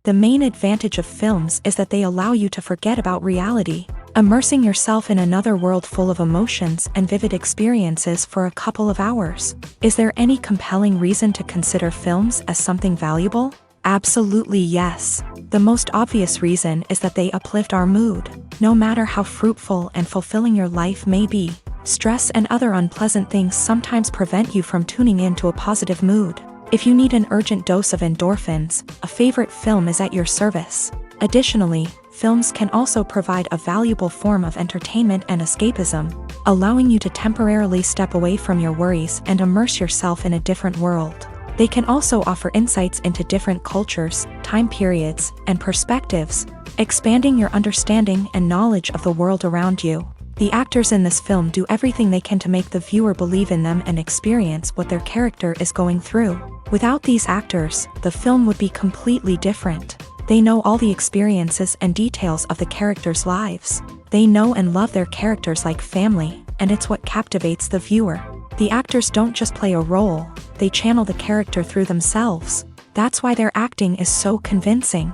The main advantage of films is that they allow you to forget about reality, immersing yourself in another world full of emotions and vivid experiences for a couple of hours. Is there any compelling reason to consider films as something valuable? Absolutely yes. The most obvious reason is that they uplift our mood. No matter how fruitful and fulfilling your life may be, stress and other unpleasant things sometimes prevent you from tuning into a positive mood. If you need an urgent dose of endorphins, a favorite film is at your service. Additionally, films can also provide a valuable form of entertainment and escapism, allowing you to temporarily step away from your worries and immerse yourself in a different world. They can also offer insights into different cultures, time periods, and perspectives, expanding your understanding and knowledge of the world around you. The actors in this film do everything they can to make the viewer believe in them and experience what their character is going through. Without these actors, the film would be completely different. They know all the experiences and details of the characters' lives. They know and love their characters like family, and it's what captivates the viewer. The actors don't just play a role, they channel the character through themselves. That's why their acting is so convincing.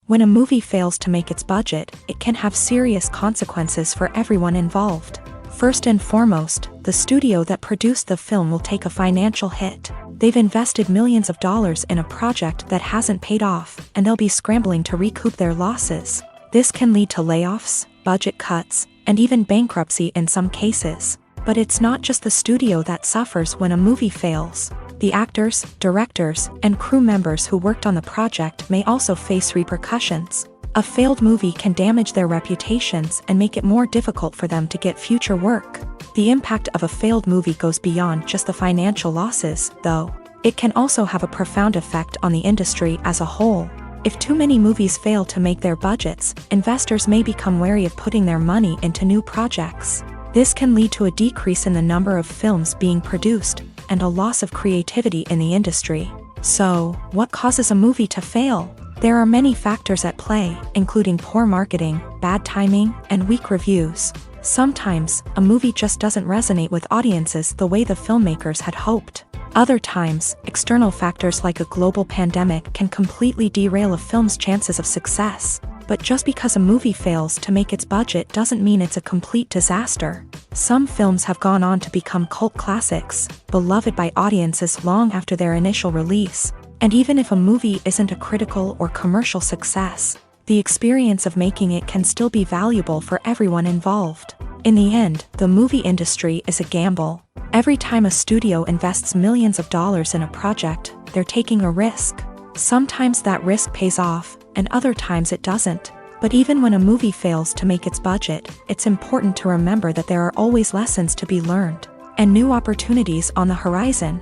When a movie fails to make its budget, it can have serious consequences for everyone involved. First and foremost, the studio that produced the film will take a financial hit. They've invested millions of dollars in a project that hasn't paid off, and they'll be scrambling to recoup their losses. This can lead to layoffs, budget cuts, and even bankruptcy in some cases. But it's not just the studio that suffers when a movie fails. The actors, directors, and crew members who worked on the project may also face repercussions. A failed movie can damage their reputations and make it more difficult for them to get future work. The impact of a failed movie goes beyond just the financial losses, though. It can also have a profound effect on the industry as a whole. If too many movies fail to make their budgets, investors may become wary of putting their money into new projects. This can lead to a decrease in the number of films being produced, and a loss of creativity in the industry. So, what causes a movie to fail? There are many factors at play, including poor marketing, bad timing, and weak reviews. Sometimes, a movie just doesn't resonate with audiences the way the filmmakers had hoped. Other times, external factors like a global pandemic can completely derail a film's chances of success. But just because a movie fails to make its budget doesn't mean it's a complete disaster. Some films have gone on to become cult classics, beloved by audiences long after their initial release. And even if a movie isn't a critical or commercial success, the experience of making it can still be valuable for everyone involved. In the end, the movie industry is a gamble. Every time a studio invests millions of dollars in a project, they're taking a risk. Sometimes that risk pays off, and other times it doesn't. But even when a movie fails to make its budget, it's important to remember that there are always lessons to be learned, and new opportunities on the horizon.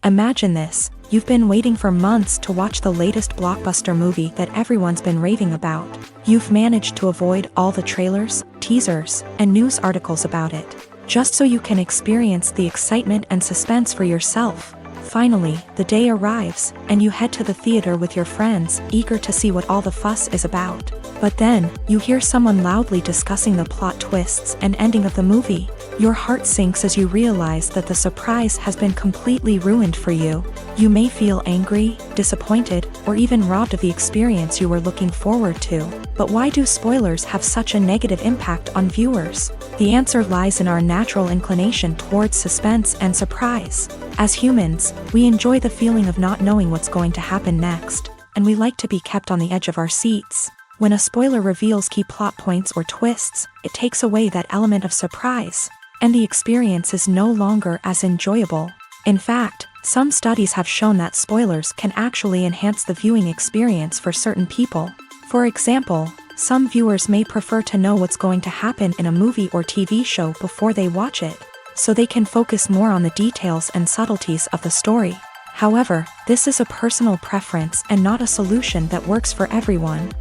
Imagine this. You've been waiting for months to watch the latest blockbuster movie that everyone's been raving about. You've managed to avoid all the trailers, teasers, and news articles about it, just so you can experience the excitement and suspense for yourself. Finally, the day arrives, and you head to the theater with your friends, eager to see what all the fuss is about. But then, you hear someone loudly discussing the plot twists and ending of the movie. Your heart sinks as you realize that the surprise has been completely ruined for you. You may feel angry, disappointed, or even robbed of the experience you were looking forward to. But why do spoilers have such a negative impact on viewers? The answer lies in our natural inclination towards suspense and surprise. As humans, we enjoy the feeling of not knowing what's going to happen next, and we like to be kept on the edge of our seats. When a spoiler reveals key plot points or twists, it takes away that element of surprise, and the experience is no longer as enjoyable. In fact, some studies have shown that spoilers can actually enhance the viewing experience for certain people. For example, some viewers may prefer to know what's going to happen in a movie or TV show before they watch it, so they can focus more on the details and subtleties of the story. However, this is a personal preference and not a solution that works for everyone.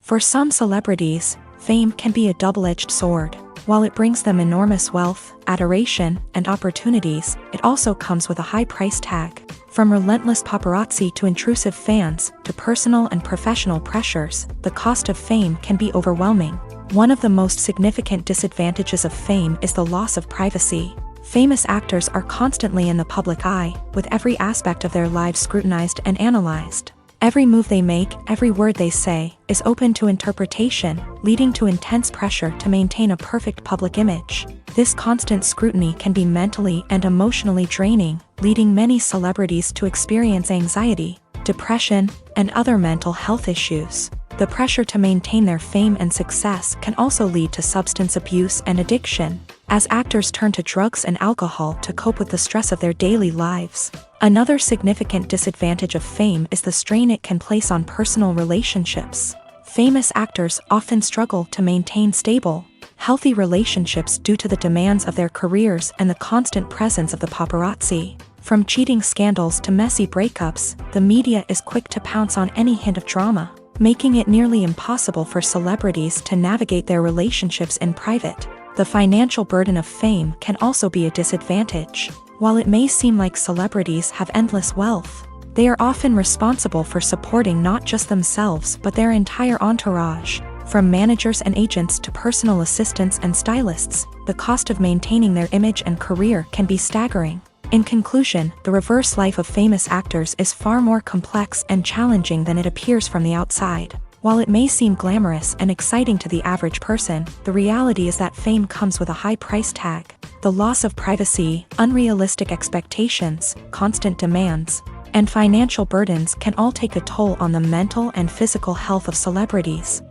For some celebrities, fame can be a double-edged sword. While it brings them enormous wealth, adoration, and opportunities, it also comes with a high price tag. From relentless paparazzi to intrusive fans, to personal and professional pressures, the cost of fame can be overwhelming. One of the most significant disadvantages of fame is the loss of privacy. Famous actors are constantly in the public eye, with every aspect of their lives scrutinized and analyzed. Every move they make, every word they say, is open to interpretation, leading to intense pressure to maintain a perfect public image. This constant scrutiny can be mentally and emotionally draining, leading many celebrities to experience anxiety, depression, and other mental health issues. The pressure to maintain their fame and success can also lead to substance abuse and addiction, as actors turn to drugs and alcohol to cope with the stress of their daily lives. Another significant disadvantage of fame is the strain it can place on personal relationships. Famous actors often struggle to maintain stable, healthy relationships due to the demands of their careers and the constant presence of the paparazzi. From cheating scandals to messy breakups, the media is quick to pounce on any hint of drama, making it nearly impossible for celebrities to navigate their relationships in private. The financial burden of fame can also be a disadvantage. While it may seem like celebrities have endless wealth, they are often responsible for supporting not just themselves but their entire entourage. From managers and agents to personal assistants and stylists, the cost of maintaining their image and career can be staggering. In conclusion, the reverse life of famous actors is far more complex and challenging than it appears from the outside. While it may seem glamorous and exciting to the average person, the reality is that fame comes with a high price tag. The loss of privacy, unrealistic expectations, constant demands, and financial burdens can all take a toll on the mental and physical health of celebrities.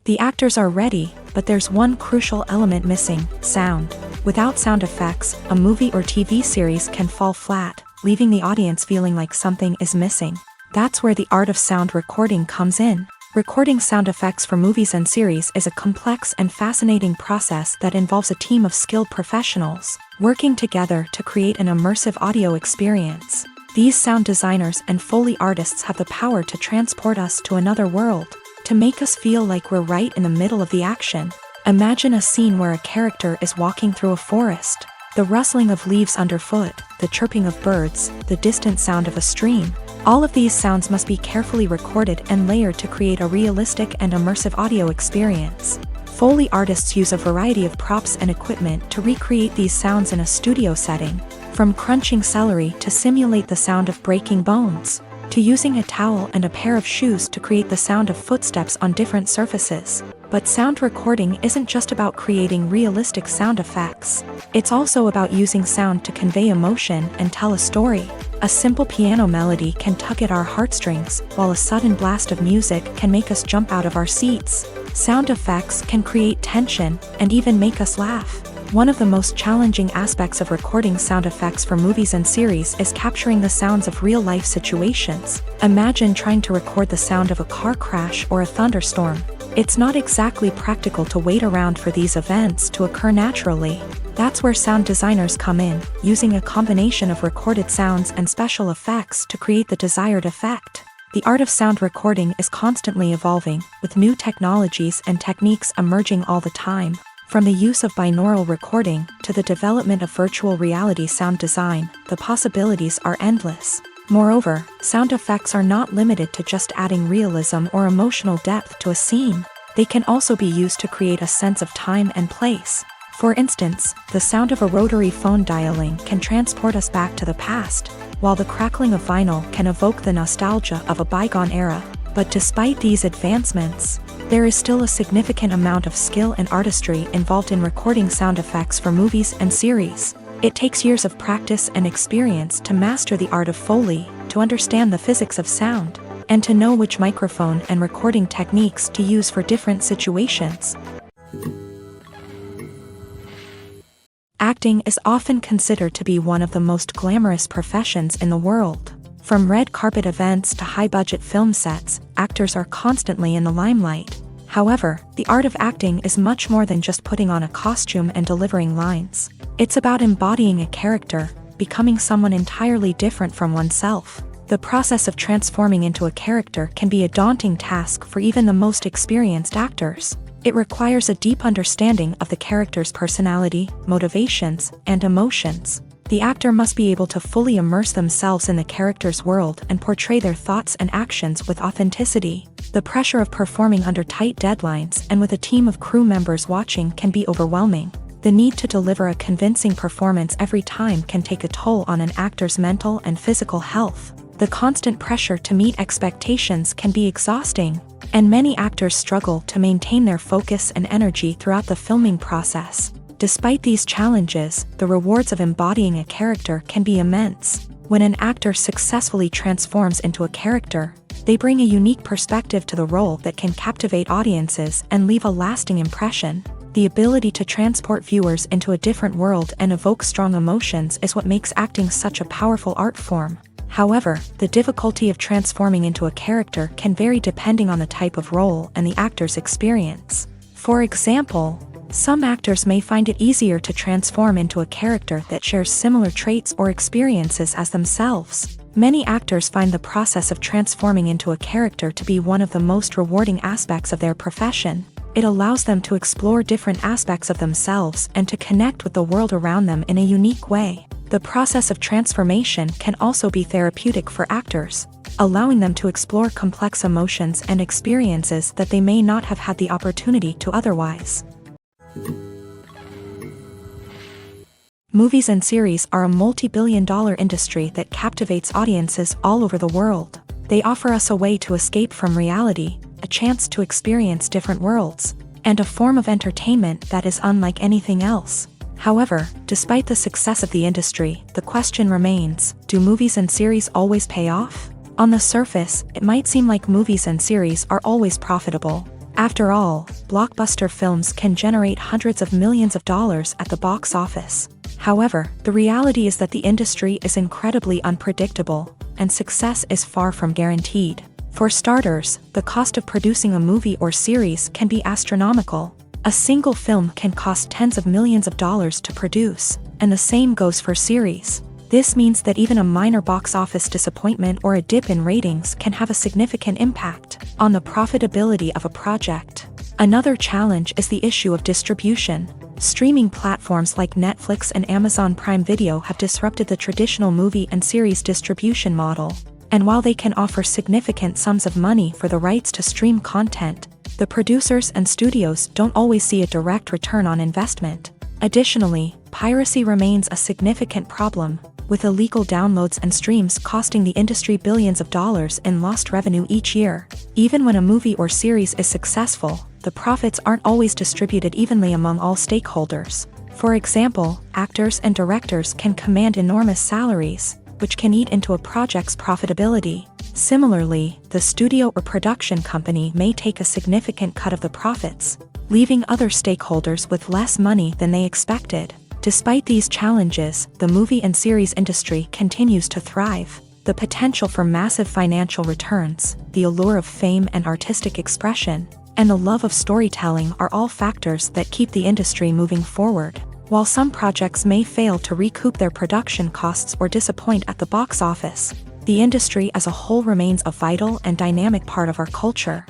The actors are ready, but there's one crucial element missing: sound. Without sound effects, a movie or TV series can fall flat, leaving the audience feeling like something is missing. That's where the art of sound recording comes in. Recording sound effects for movies and series is a complex and fascinating process that involves a team of skilled professionals working together to create an immersive audio experience. These sound designers and Foley artists have the power to transport us to another world, to make us feel like we're right in the middle of the action. Imagine a scene where a character is walking through a forest. The rustling of leaves underfoot, the chirping of birds, the distant sound of a stream. All of these sounds must be carefully recorded and layered to create a realistic and immersive audio experience. Foley artists use a variety of props and equipment to recreate these sounds in a studio setting, from crunching celery to simulate the sound of breaking bones, to using a towel and a pair of shoes to create the sound of footsteps on different surfaces. But sound recording isn't just about creating realistic sound effects. It's also about using sound to convey emotion and tell a story. A simple piano melody can tug at our heartstrings, while a sudden blast of music can make us jump out of our seats. Sound effects can create tension and even make us laugh. One of the most challenging aspects of recording sound effects for movies and series is capturing the sounds of real-life situations. Imagine trying to record the sound of a car crash or a thunderstorm. It's not exactly practical to wait around for these events to occur naturally. That's where sound designers come in, using a combination of recorded sounds and special effects to create the desired effect. The art of sound recording is constantly evolving, with new technologies and techniques emerging all the time. From the use of binaural recording to the development of virtual reality sound design, the possibilities are endless. Moreover, sound effects are not limited to just adding realism or emotional depth to a scene. They can also be used to create a sense of time and place. For instance, the sound of a rotary phone dialing can transport us back to the past, while the crackling of vinyl can evoke the nostalgia of a bygone era. But despite these advancements, there is still a significant amount of skill and artistry involved in recording sound effects for movies and series. It takes years of practice and experience to master the art of Foley, to understand the physics of sound, and to know which microphone and recording techniques to use for different situations. Acting is often considered to be one of the most glamorous professions in the world. From red carpet events to high-budget film sets, actors are constantly in the limelight. However, the art of acting is much more than just putting on a costume and delivering lines. It's about embodying a character, becoming someone entirely different from oneself. The process of transforming into a character can be a daunting task for even the most experienced actors. It requires a deep understanding of the character's personality, motivations, and emotions. The actor must be able to fully immerse themselves in the character's world and portray their thoughts and actions with authenticity. The pressure of performing under tight deadlines and with a team of crew members watching can be overwhelming. The need to deliver a convincing performance every time can take a toll on an actor's mental and physical health. The constant pressure to meet expectations can be exhausting, and many actors struggle to maintain their focus and energy throughout the filming process. Despite these challenges, the rewards of embodying a character can be immense. When an actor successfully transforms into a character, they bring a unique perspective to the role that can captivate audiences and leave a lasting impression. The ability to transport viewers into a different world and evoke strong emotions is what makes acting such a powerful art form. However, the difficulty of transforming into a character can vary depending on the type of role and the actor's experience. For example, some actors may find it easier to transform into a character that shares similar traits or experiences as themselves. Many actors find the process of transforming into a character to be one of the most rewarding aspects of their profession. It allows them to explore different aspects of themselves and to connect with the world around them in a unique way. The process of transformation can also be therapeutic for actors, allowing them to explore complex emotions and experiences that they may not have had the opportunity to otherwise. Movies and series are a multi-billion-dollar industry that captivates audiences all over the world. They offer us a way to escape from reality, a chance to experience different worlds, and a form of entertainment that is unlike anything else. However, despite the success of the industry, the question remains, do movies and series always pay off? On the surface, it might seem like movies and series are always profitable. After all, blockbuster films can generate hundreds of millions of dollars at the box office. However, the reality is that the industry is incredibly unpredictable, and success is far from guaranteed. For starters, the cost of producing a movie or series can be astronomical. A single film can cost tens of millions of dollars to produce, and the same goes for series. This means that even a minor box office disappointment or a dip in ratings can have a significant impact on the profitability of a project. Another challenge is the issue of distribution. Streaming platforms like Netflix and Amazon Prime Video have disrupted the traditional movie and series distribution model. And while they can offer significant sums of money for the rights to stream content, the producers and studios don't always see a direct return on investment. Additionally, piracy remains a significant problem, with illegal downloads and streams costing the industry billions of dollars in lost revenue each year. Even when a movie or series is successful, the profits aren't always distributed evenly among all stakeholders. For example, actors and directors can command enormous salaries, which can eat into a project's profitability. Similarly, the studio or production company may take a significant cut of the profits, leaving other stakeholders with less money than they expected. Despite these challenges, the movie and series industry continues to thrive. The potential for massive financial returns, the allure of fame and artistic expression, and the love of storytelling are all factors that keep the industry moving forward. While some projects may fail to recoup their production costs or disappoint at the box office, the industry as a whole remains a vital and dynamic part of our culture.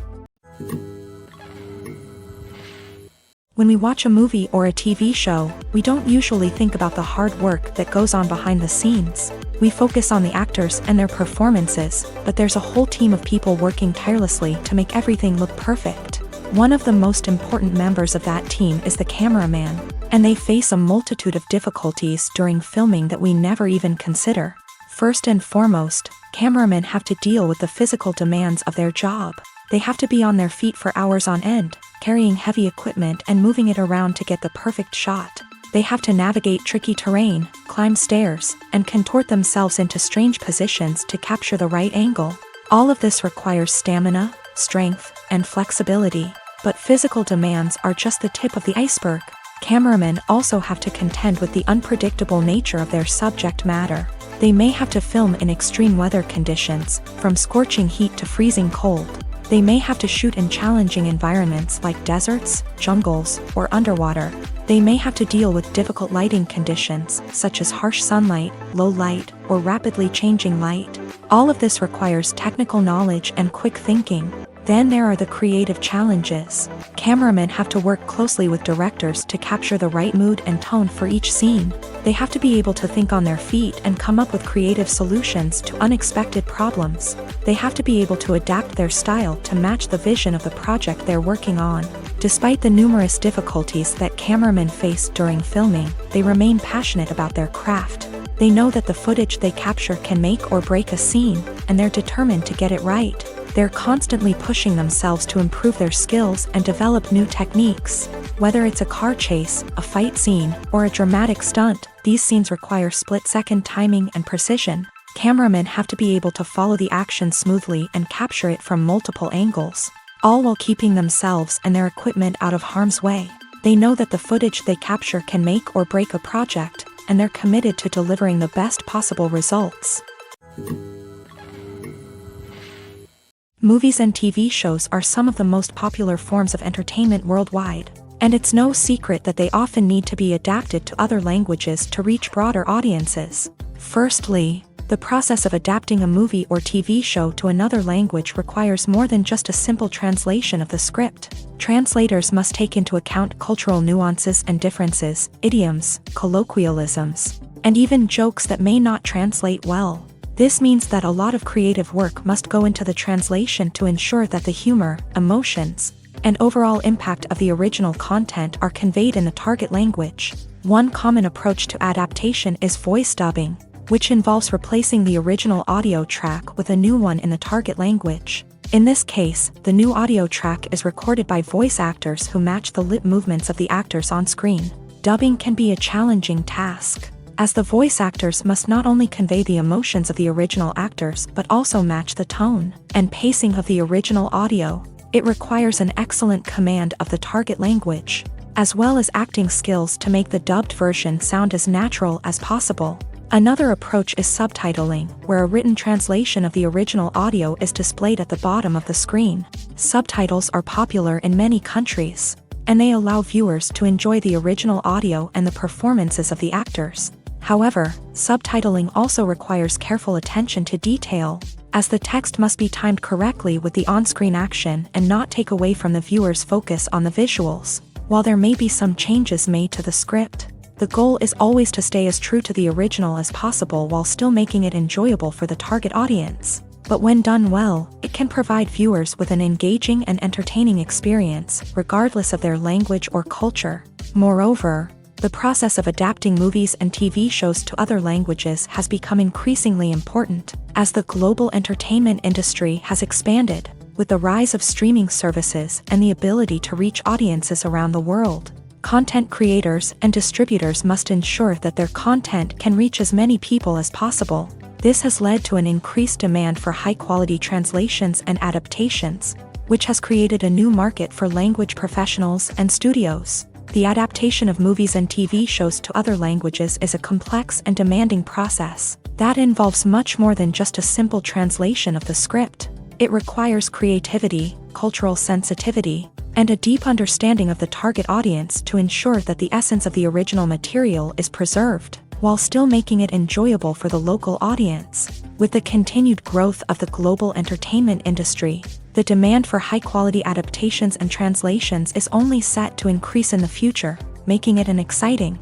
When we watch a movie or a TV show, we don't usually think about the hard work that goes on behind the scenes. We focus on the actors and their performances, but there's a whole team of people working tirelessly to make everything look perfect. One of the most important members of that team is the cameraman, and they face a multitude of difficulties during filming that we never even consider. First and foremost, cameramen have to deal with the physical demands of their job. They have to be on their feet for hours on end, carrying heavy equipment and moving it around to get the perfect shot. They have to navigate tricky terrain, climb stairs, and contort themselves into strange positions to capture the right angle. All of this requires stamina, strength, and flexibility. But physical demands are just the tip of the iceberg. Cameramen also have to contend with the unpredictable nature of their subject matter. They may have to film in extreme weather conditions, from scorching heat to freezing cold. They may have to shoot in challenging environments like deserts, jungles, or underwater. They may have to deal with difficult lighting conditions, such as harsh sunlight, low light, or rapidly changing light. All of this requires technical knowledge and quick thinking. Then there are the creative challenges. Cameramen have to work closely with directors to capture the right mood and tone for each scene. They have to be able to think on their feet and come up with creative solutions to unexpected problems. They have to be able to adapt their style to match the vision of the project they're working on. Despite the numerous difficulties that cameramen face during filming, they remain passionate about their craft. They know that the footage they capture can make or break a scene, and they're determined to get it right. They're constantly pushing themselves to improve their skills and develop new techniques. Whether it's a car chase, a fight scene, or a dramatic stunt, these scenes require split-second timing and precision. Cameramen have to be able to follow the action smoothly and capture it from multiple angles, all while keeping themselves and their equipment out of harm's way. They know that the footage they capture can make or break a project, and they're committed to delivering the best possible results. Movies and TV shows are some of the most popular forms of entertainment worldwide, and it's no secret that they often need to be adapted to other languages to reach broader audiences. Firstly, the process of adapting a movie or TV show to another language requires more than just a simple translation of the script. Translators must take into account cultural nuances and differences, idioms, colloquialisms, and even jokes that may not translate well. This means that a lot of creative work must go into the translation to ensure that the humor, emotions, and overall impact of the original content are conveyed in the target language. One common approach to adaptation is voice dubbing, which involves replacing the original audio track with a new one in the target language. In this case, the new audio track is recorded by voice actors who match the lip movements of the actors on screen. Dubbing can be a challenging task, as the voice actors must not only convey the emotions of the original actors but also match the tone and pacing of the original audio. It requires an excellent command of the target language, as well as acting skills to make the dubbed version sound as natural as possible. Another approach is subtitling, where a written translation of the original audio is displayed at the bottom of the screen. Subtitles are popular in many countries, and they allow viewers to enjoy the original audio and the performances of the actors. However, subtitling also requires careful attention to detail, as the text must be timed correctly with the on-screen action and not take away from the viewer's focus on the visuals. While there may be some changes made to the script, the goal is always to stay as true to the original as possible while still making it enjoyable for the target audience. But when done well, it can provide viewers with an engaging and entertaining experience, regardless of their language or culture. Moreover, the process of adapting movies and TV shows to other languages has become increasingly important, as the global entertainment industry has expanded, with the rise of streaming services and the ability to reach audiences around the world. Content creators and distributors must ensure that their content can reach as many people as possible. This has led to an increased demand for high-quality translations and adaptations, which has created a new market for language professionals and studios. The adaptation of movies and TV shows to other languages is a complex and demanding process that involves much more than just a simple translation of the script. It requires creativity, cultural sensitivity, and a deep understanding of the target audience to ensure that the essence of the original material is preserved, while still making it enjoyable for the local audience. With the continued growth of the global entertainment industry, the demand for high-quality adaptations and translations is only set to increase in the future, making it an exciting.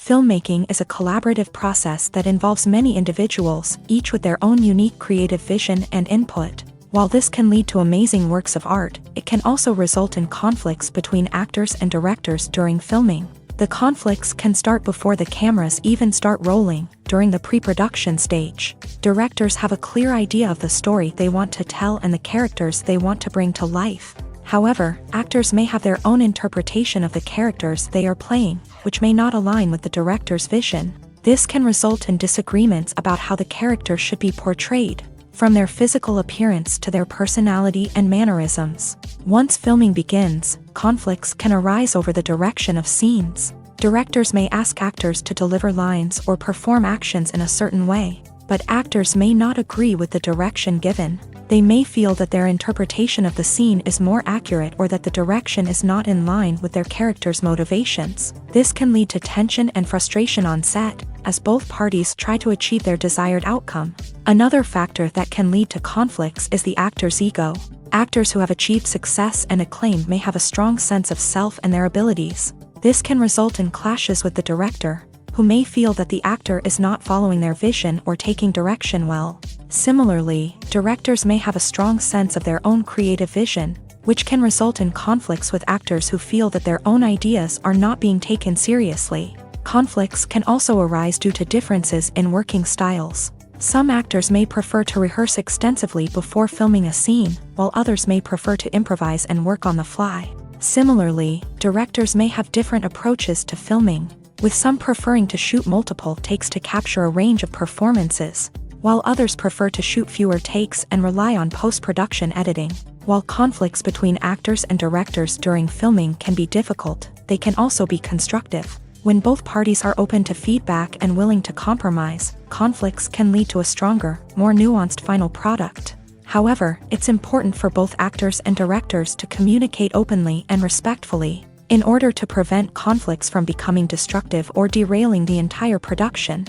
Filmmaking is a collaborative process that involves many individuals, each with their own unique creative vision and input. While this can lead to amazing works of art, it can also result in conflicts between actors and directors during filming. The conflicts can start before the cameras even start rolling, during the pre-production stage. Directors have a clear idea of the story they want to tell and the characters they want to bring to life. However, actors may have their own interpretation of the characters they are playing, which may not align with the director's vision. This can result in disagreements about how the character should be portrayed, from their physical appearance to their personality and mannerisms. Once filming begins, conflicts can arise over the direction of scenes. Directors may ask actors to deliver lines or perform actions in a certain way, but actors may not agree with the direction given. They may feel that their interpretation of the scene is more accurate or that the direction is not in line with their character's motivations. This can lead to tension and frustration on set, as both parties try to achieve their desired outcome. Another factor that can lead to conflicts is the actor's ego. Actors who have achieved success and acclaim may have a strong sense of self and their abilities. This can result in clashes with the director, who may feel that the actor is not following their vision or taking direction well. Similarly, directors may have a strong sense of their own creative vision, which can result in conflicts with actors who feel that their own ideas are not being taken seriously. Conflicts can also arise due to differences in working styles. Some actors may prefer to rehearse extensively before filming a scene, while others may prefer to improvise and work on the fly. Similarly, directors may have different approaches to filming, with some preferring to shoot multiple takes to capture a range of performances, while others prefer to shoot fewer takes and rely on post-production editing. While conflicts between actors and directors during filming can be difficult, they can also be constructive. When both parties are open to feedback and willing to compromise, conflicts can lead to a stronger, more nuanced final product. However, it's important for both actors and directors to communicate openly and respectfully, in order to prevent conflicts from becoming destructive or derailing the entire production.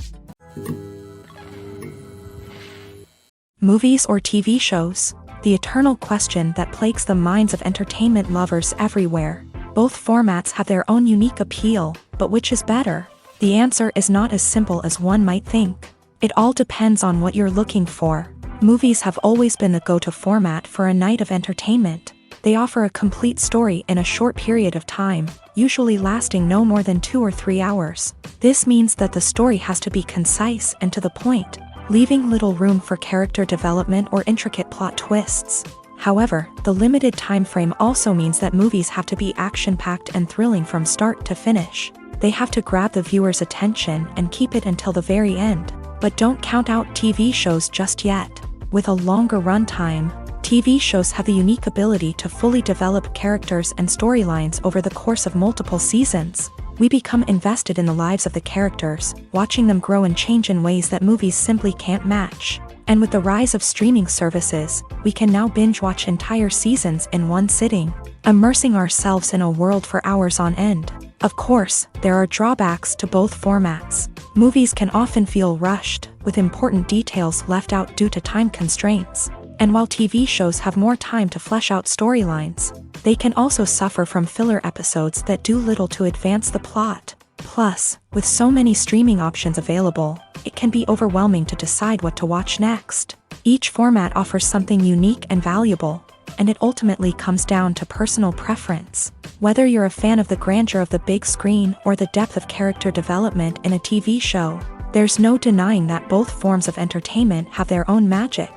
Movies or TV shows? The eternal question that plagues the minds of entertainment lovers everywhere. Both formats have their own unique appeal, but which is better? The answer is not as simple as one might think. It all depends on what you're looking for. Movies have always been the go-to format for a night of entertainment. They offer a complete story in a short period of time, usually lasting no more than 2 or 3 hours. This means that the story has to be concise and to the point, leaving little room for character development or intricate plot twists. However, the limited time frame also means that movies have to be action-packed and thrilling from start to finish. They have to grab the viewer's attention and keep it until the very end. But don't count out TV shows just yet. With a longer runtime, TV shows have the unique ability to fully develop characters and storylines over the course of multiple seasons. We become invested in the lives of the characters, watching them grow and change in ways that movies simply can't match. And with the rise of streaming services, we can now binge-watch entire seasons in one sitting, immersing ourselves in a world for hours on end. Of course, there are drawbacks to both formats. Movies can often feel rushed, with important details left out due to time constraints. And while TV shows have more time to flesh out storylines, they can also suffer from filler episodes that do little to advance the plot. Plus, with so many streaming options available, it can be overwhelming to decide what to watch next. Each format offers something unique and valuable, and it ultimately comes down to personal preference. Whether you're a fan of the grandeur of the big screen or the depth of character development in a TV show, there's no denying that both forms of entertainment have their own magic.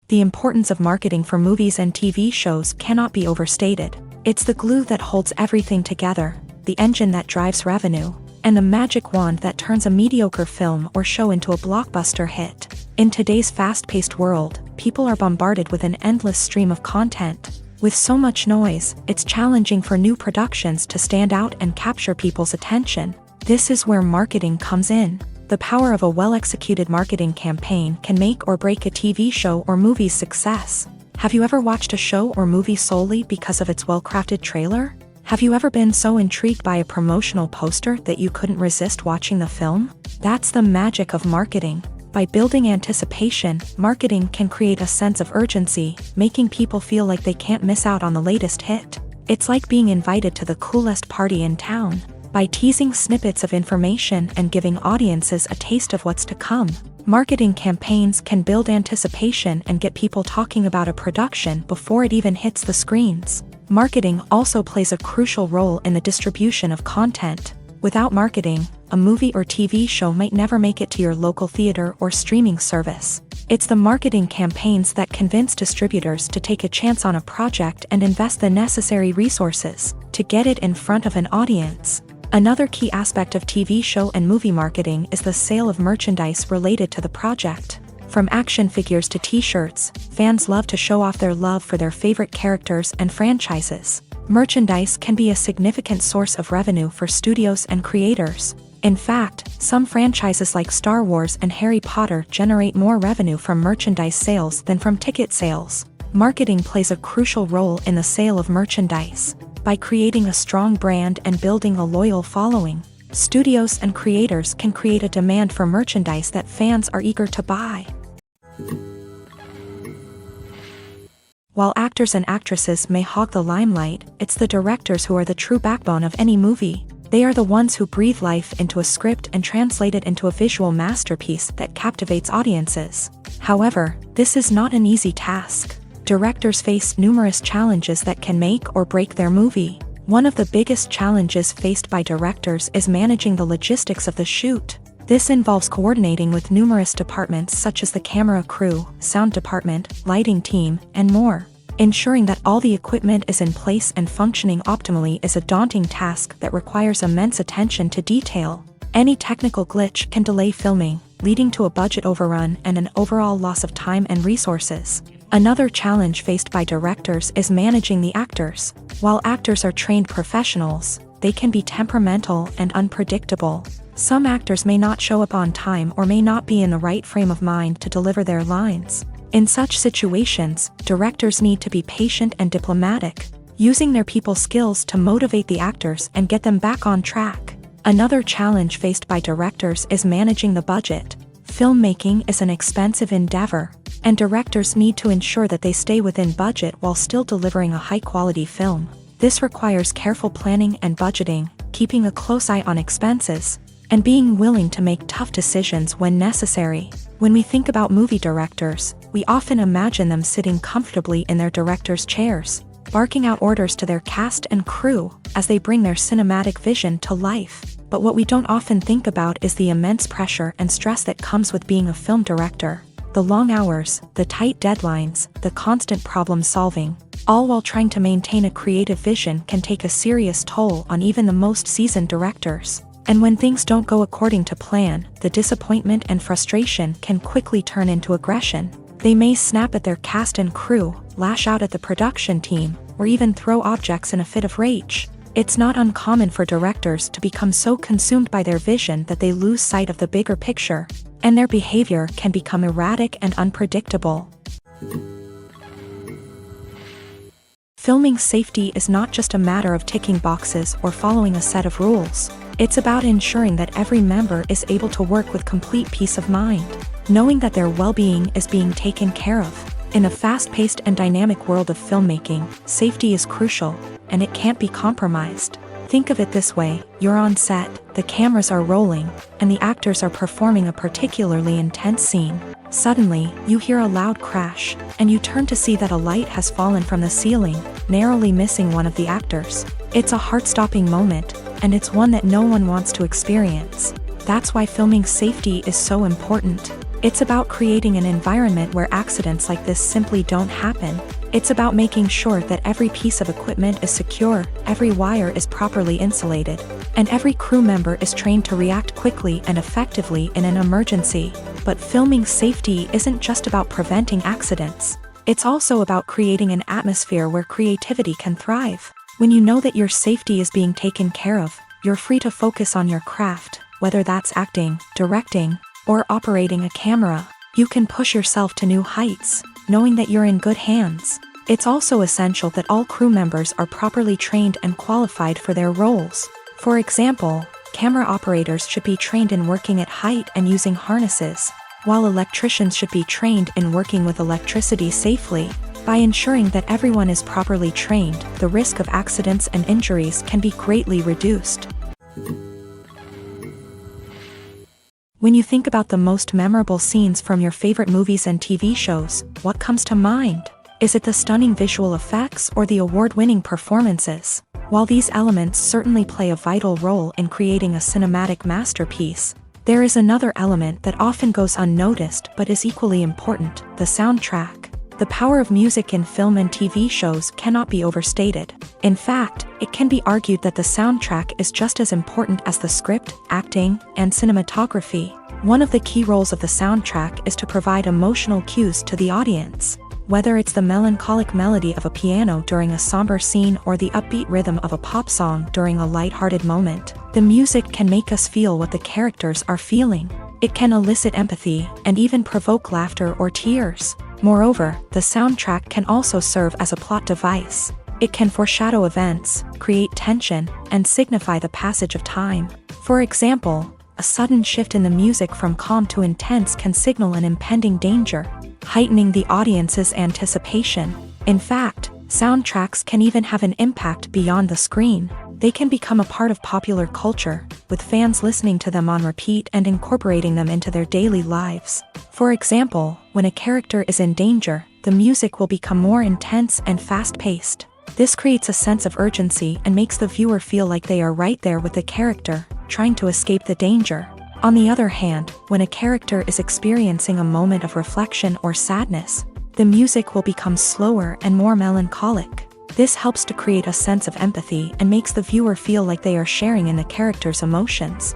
The importance of marketing for movies and TV shows cannot be overstated. It's the glue that holds everything together, the engine that drives revenue, and the magic wand that turns a mediocre film or show into a blockbuster hit. In today's fast-paced world, people are bombarded with an endless stream of content. With so much noise, it's challenging for new productions to stand out and capture people's attention. This is where marketing comes in. The power of a well-executed marketing campaign can make or break a TV show or movie's success. Have you ever watched a show or movie solely because of its well-crafted trailer? Have you ever been so intrigued by a promotional poster that you couldn't resist watching the film? That's the magic of marketing. By building anticipation, marketing can create a sense of urgency, making people feel like they can't miss out on the latest hit. It's like being invited to the coolest party in town. By teasing snippets of information and giving audiences a taste of what's to come, marketing campaigns can build anticipation and get people talking about a production before it even hits the screens. Marketing also plays a crucial role in the distribution of content. Without marketing, a movie or TV show might never make it to your local theater or streaming service. It's the marketing campaigns that convince distributors to take a chance on a project and invest the necessary resources to get it in front of an audience. Another key aspect of TV show and movie marketing is the sale of merchandise related to the project. From action figures to t-shirts, fans love to show off their love for their favorite characters and franchises. Merchandise can be a significant source of revenue for studios and creators. In fact, some franchises like Star Wars and Harry Potter generate more revenue from merchandise sales than from ticket sales. Marketing plays a crucial role in the sale of merchandise. By creating a strong brand and building a loyal following, studios and creators can create a demand for merchandise that fans are eager to buy. While actors and actresses may hog the limelight, it's the directors who are the true backbone of any movie. They are the ones who breathe life into a script and translate it into a visual masterpiece that captivates audiences. However, this is not an easy task. Directors face numerous challenges that can make or break their movie. One of the biggest challenges faced by directors is managing the logistics of the shoot. This involves coordinating with numerous departments such as the camera crew, sound department, lighting team, and more. Ensuring that all the equipment is in place and functioning optimally is a daunting task that requires immense attention to detail. Any technical glitch can delay filming, leading to a budget overrun and an overall loss of time and resources. Another challenge faced by directors is managing the actors. While actors are trained professionals, they can be temperamental and unpredictable. Some actors may not show up on time or may not be in the right frame of mind to deliver their lines. In such situations, directors need to be patient and diplomatic, using their people skills to motivate the actors and get them back on track. Another challenge faced by directors is managing the budget. Filmmaking is an expensive endeavor, and directors need to ensure that they stay within budget while still delivering a high-quality film. This requires careful planning and budgeting, keeping a close eye on expenses, and being willing to make tough decisions when necessary. When we think about movie directors, we often imagine them sitting comfortably in their director's chairs, barking out orders to their cast and crew as they bring their cinematic vision to life. But what we don't often think about is the immense pressure and stress that comes with being a film director. The long hours, the tight deadlines, the constant problem solving, all while trying to maintain a creative vision can take a serious toll on even the most seasoned directors. And when things don't go according to plan, the disappointment and frustration can quickly turn into aggression. They may snap at their cast and crew, lash out at the production team, or even throw objects in a fit of rage. It's not uncommon for directors to become so consumed by their vision that they lose sight of the bigger picture, and their behavior can become erratic and unpredictable. Filming safety is not just a matter of ticking boxes or following a set of rules. It's about ensuring that every member is able to work with complete peace of mind, knowing that their well-being is being taken care of. In a fast-paced and dynamic world of filmmaking, safety is crucial, and it can't be compromised. Think of it this way: you're on set, the cameras are rolling, and the actors are performing a particularly intense scene. Suddenly, you hear a loud crash, and you turn to see that a light has fallen from the ceiling, narrowly missing one of the actors. It's a heart-stopping moment, and it's one that no one wants to experience. That's why filming safety is so important. It's about creating an environment where accidents like this simply don't happen. It's about making sure that every piece of equipment is secure, every wire is properly insulated, and every crew member is trained to react quickly and effectively in an emergency. But filming safety isn't just about preventing accidents. It's also about creating an atmosphere where creativity can thrive. When you know that your safety is being taken care of, you're free to focus on your craft, whether that's acting, directing, or operating a camera. You can push yourself to new heights, knowing that you're in good hands. It's also essential that all crew members are properly trained and qualified for their roles. For example, camera operators should be trained in working at height and using harnesses, while electricians should be trained in working with electricity safely. By ensuring that everyone is properly trained, the risk of accidents and injuries can be greatly reduced. When you think about the most memorable scenes from your favorite movies and TV shows, what comes to mind? Is it the stunning visual effects or the award-winning performances? While these elements certainly play a vital role in creating a cinematic masterpiece, there is another element that often goes unnoticed but is equally important: the soundtrack. The power of music in film and TV shows cannot be overstated. In fact, it can be argued that the soundtrack is just as important as the script, acting, and cinematography. One of the key roles of the soundtrack is to provide emotional cues to the audience. Whether it's the melancholic melody of a piano during a somber scene or the upbeat rhythm of a pop song during a light-hearted moment, the music can make us feel what the characters are feeling. It can elicit empathy and even provoke laughter or tears. Moreover, the soundtrack can also serve as a plot device. It can foreshadow events, create tension, and signify the passage of time. For example, a sudden shift in the music from calm to intense can signal an impending danger, heightening the audience's anticipation. In fact, soundtracks can even have an impact beyond the screen. They can become a part of popular culture, with fans listening to them on repeat and incorporating them into their daily lives. For example, when a character is in danger, the music will become more intense and fast-paced. This creates a sense of urgency and makes the viewer feel like they are right there with the character, trying to escape the danger. On the other hand, when a character is experiencing a moment of reflection or sadness, the music will become slower and more melancholic. This helps to create a sense of empathy and makes the viewer feel like they are sharing in the character's emotions.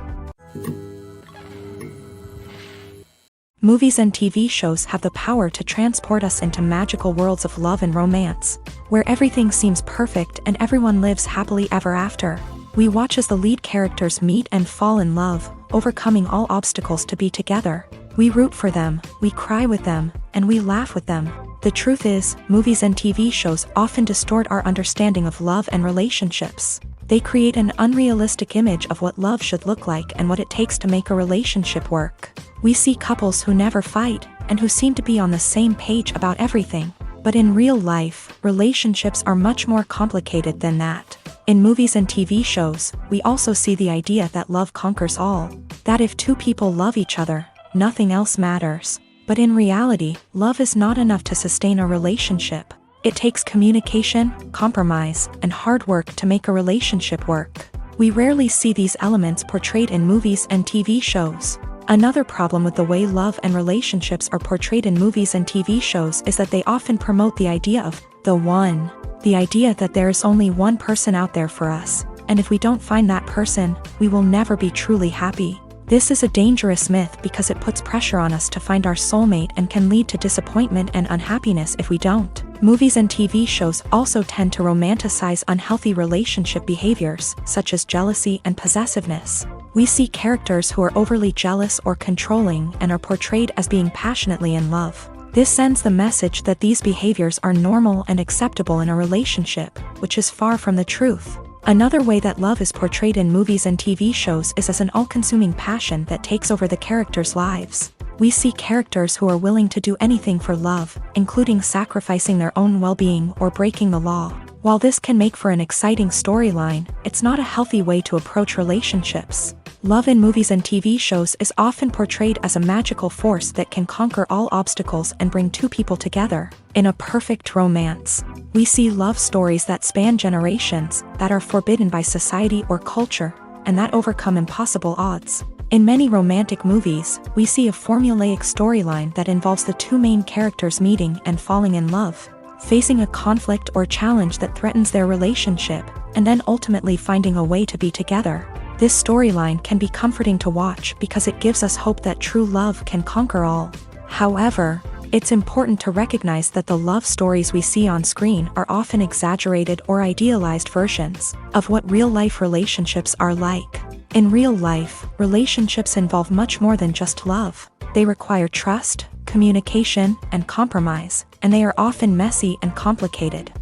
Movies and TV shows have the power to transport us into magical worlds of love and romance, where everything seems perfect and everyone lives happily ever after. We watch as the lead characters meet and fall in love, overcoming all obstacles to be together. We root for them, we cry with them, and we laugh with them. The truth is, movies and TV shows often distort our understanding of love and relationships. They create an unrealistic image of what love should look like and what it takes to make a relationship work. We see couples who never fight, and who seem to be on the same page about everything. But in real life, relationships are much more complicated than that. In movies and TV shows, we also see the idea that love conquers all. That if two people love each other, nothing else matters. But in reality, love is not enough to sustain a relationship. It takes communication, compromise, and hard work to make a relationship work. We rarely see these elements portrayed in movies and TV shows. Another problem with the way love and relationships are portrayed in movies and TV shows is that they often promote the idea of the one. The idea that there is only one person out there for us, and if we don't find that person, we will never be truly happy. This is a dangerous myth because it puts pressure on us to find our soulmate and can lead to disappointment and unhappiness if we don't. Movies and TV shows also tend to romanticize unhealthy relationship behaviors, such as jealousy and possessiveness. We see characters who are overly jealous or controlling and are portrayed as being passionately in love. This sends the message that these behaviors are normal and acceptable in a relationship, which is far from the truth. Another way that love is portrayed in movies and TV shows is as an all-consuming passion that takes over the characters' lives. We see characters who are willing to do anything for love, including sacrificing their own well-being or breaking the law. While this can make for an exciting storyline, it's not a healthy way to approach relationships. Love in movies and TV shows is often portrayed as a magical force that can conquer all obstacles and bring two people together. In a perfect romance, we see love stories that span generations, that are forbidden by society or culture, and that overcome impossible odds. In many romantic movies, we see a formulaic storyline that involves the two main characters meeting and falling in love, facing a conflict or challenge that threatens their relationship, and then ultimately finding a way to be together. This storyline can be comforting to watch because it gives us hope that true love can conquer all. However, it's important to recognize that the love stories we see on screen are often exaggerated or idealized versions of what real-life relationships are like. In real life, relationships involve much more than just love. They require trust, communication, and compromise, and they are often messy and complicated.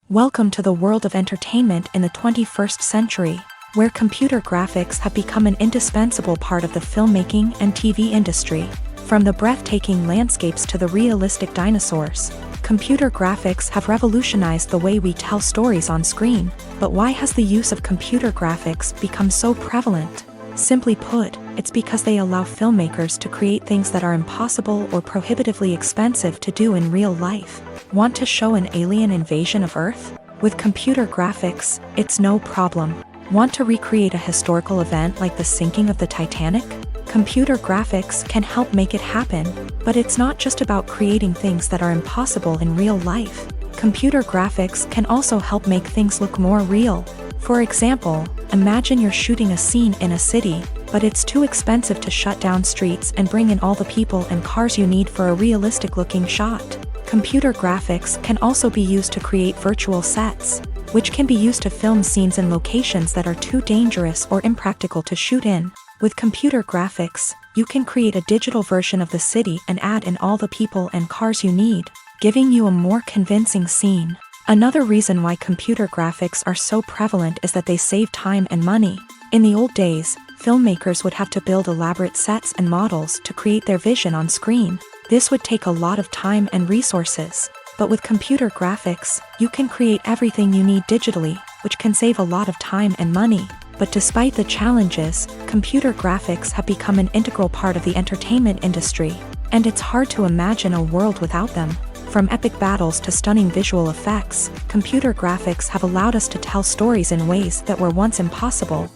Welcome to the world of entertainment in the 21st century, where computer graphics have become an indispensable part of the filmmaking and TV industry. From the breathtaking landscapes to the realistic dinosaurs, computer graphics have revolutionized the way we tell stories on screen. But why has the use of computer graphics become so prevalent? Simply put, it's because they allow filmmakers to create things that are impossible or prohibitively expensive to do in real life. Want to show an alien invasion of Earth? With computer graphics, it's no problem. Want to recreate a historical event like the sinking of the Titanic? Computer graphics can help make it happen, but it's not just about creating things that are impossible in real life. Computer graphics can also help make things look more real. For example, imagine you're shooting a scene in a city, but it's too expensive to shut down streets and bring in all the people and cars you need for a realistic-looking shot. Computer graphics can also be used to create virtual sets, which can be used to film scenes in locations that are too dangerous or impractical to shoot in. With computer graphics, you can create a digital version of the city and add in all the people and cars you need. giving you a more convincing scene. Another reason why computer graphics are so prevalent is that they save time and money. In the old days, filmmakers would have to build elaborate sets and models to create their vision on screen. This would take a lot of time and resources. But with computer graphics, you can create everything you need digitally, which can save a lot of time and money. But despite the challenges, computer graphics have become an integral part of the entertainment industry, and it's hard to imagine a world without them. From epic battles to stunning visual effects, computer graphics have allowed us to tell stories in ways that were once impossible.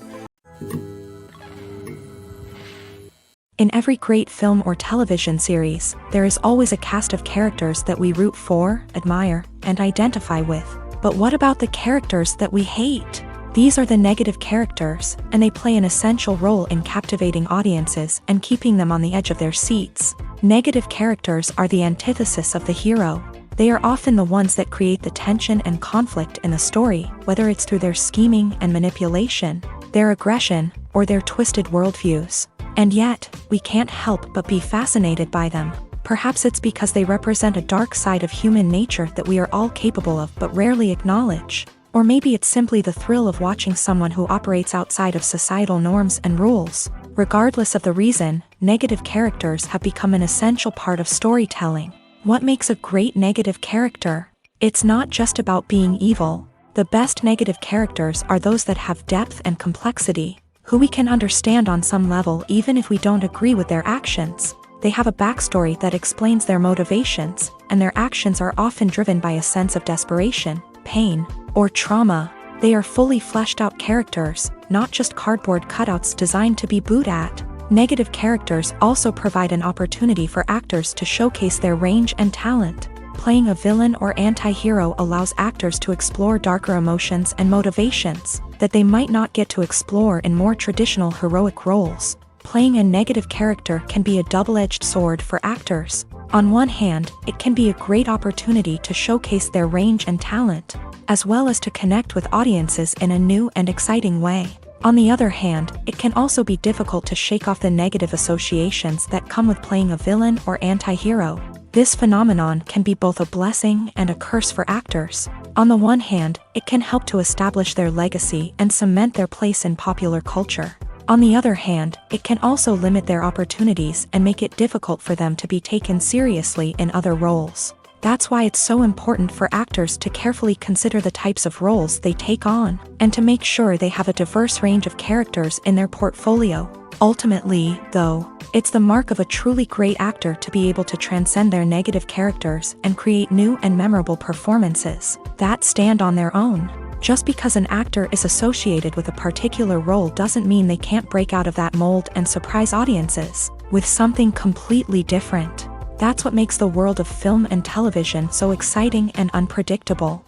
In every great film or television series, there is always a cast of characters that we root for, admire, and identify with. But what about the characters that we hate? These are the negative characters, and they play an essential role in captivating audiences and keeping them on the edge of their seats. Negative characters are the antithesis of the hero. They are often the ones that create the tension and conflict in the story, whether it's through their scheming and manipulation, their aggression, or their twisted worldviews. And yet, we can't help but be fascinated by them. Perhaps it's because they represent a dark side of human nature that we are all capable of but rarely acknowledge. Or maybe it's simply the thrill of watching someone who operates outside of societal norms and rules. Regardless of the reason, negative characters have become an essential part of storytelling. What makes a great negative character? It's not just about being evil. The best negative characters are those that have depth and complexity, who we can understand on some level even if we don't agree with their actions. They have a backstory that explains their motivations, and their actions are often driven by a sense of desperation, pain, or trauma. They are fully fleshed out characters, not just cardboard cutouts designed to be booed at. Negative characters also provide an opportunity for actors to showcase their range and talent. Playing a villain or anti-hero allows actors to explore darker emotions and motivations that they might not get to explore in more traditional heroic roles. Playing a negative character can be a double-edged sword for actors. On one hand, it can be a great opportunity to showcase their range and talent, as well as to connect with audiences in a new and exciting way. On the other hand, it can also be difficult to shake off the negative associations that come with playing a villain or anti-hero. This phenomenon can be both a blessing and a curse for actors. On the one hand, it can help to establish their legacy and cement their place in popular culture. On the other hand, it can also limit their opportunities and make it difficult for them to be taken seriously in other roles. That's why it's so important for actors to carefully consider the types of roles they take on, and to make sure they have a diverse range of characters in their portfolio. Ultimately, though, it's the mark of a truly great actor to be able to transcend their negative characters and create new and memorable performances that stand on their own. Just because an actor is associated with a particular role doesn't mean they can't break out of that mold and surprise audiences with something completely different. That's what makes the world of film and television so exciting and unpredictable.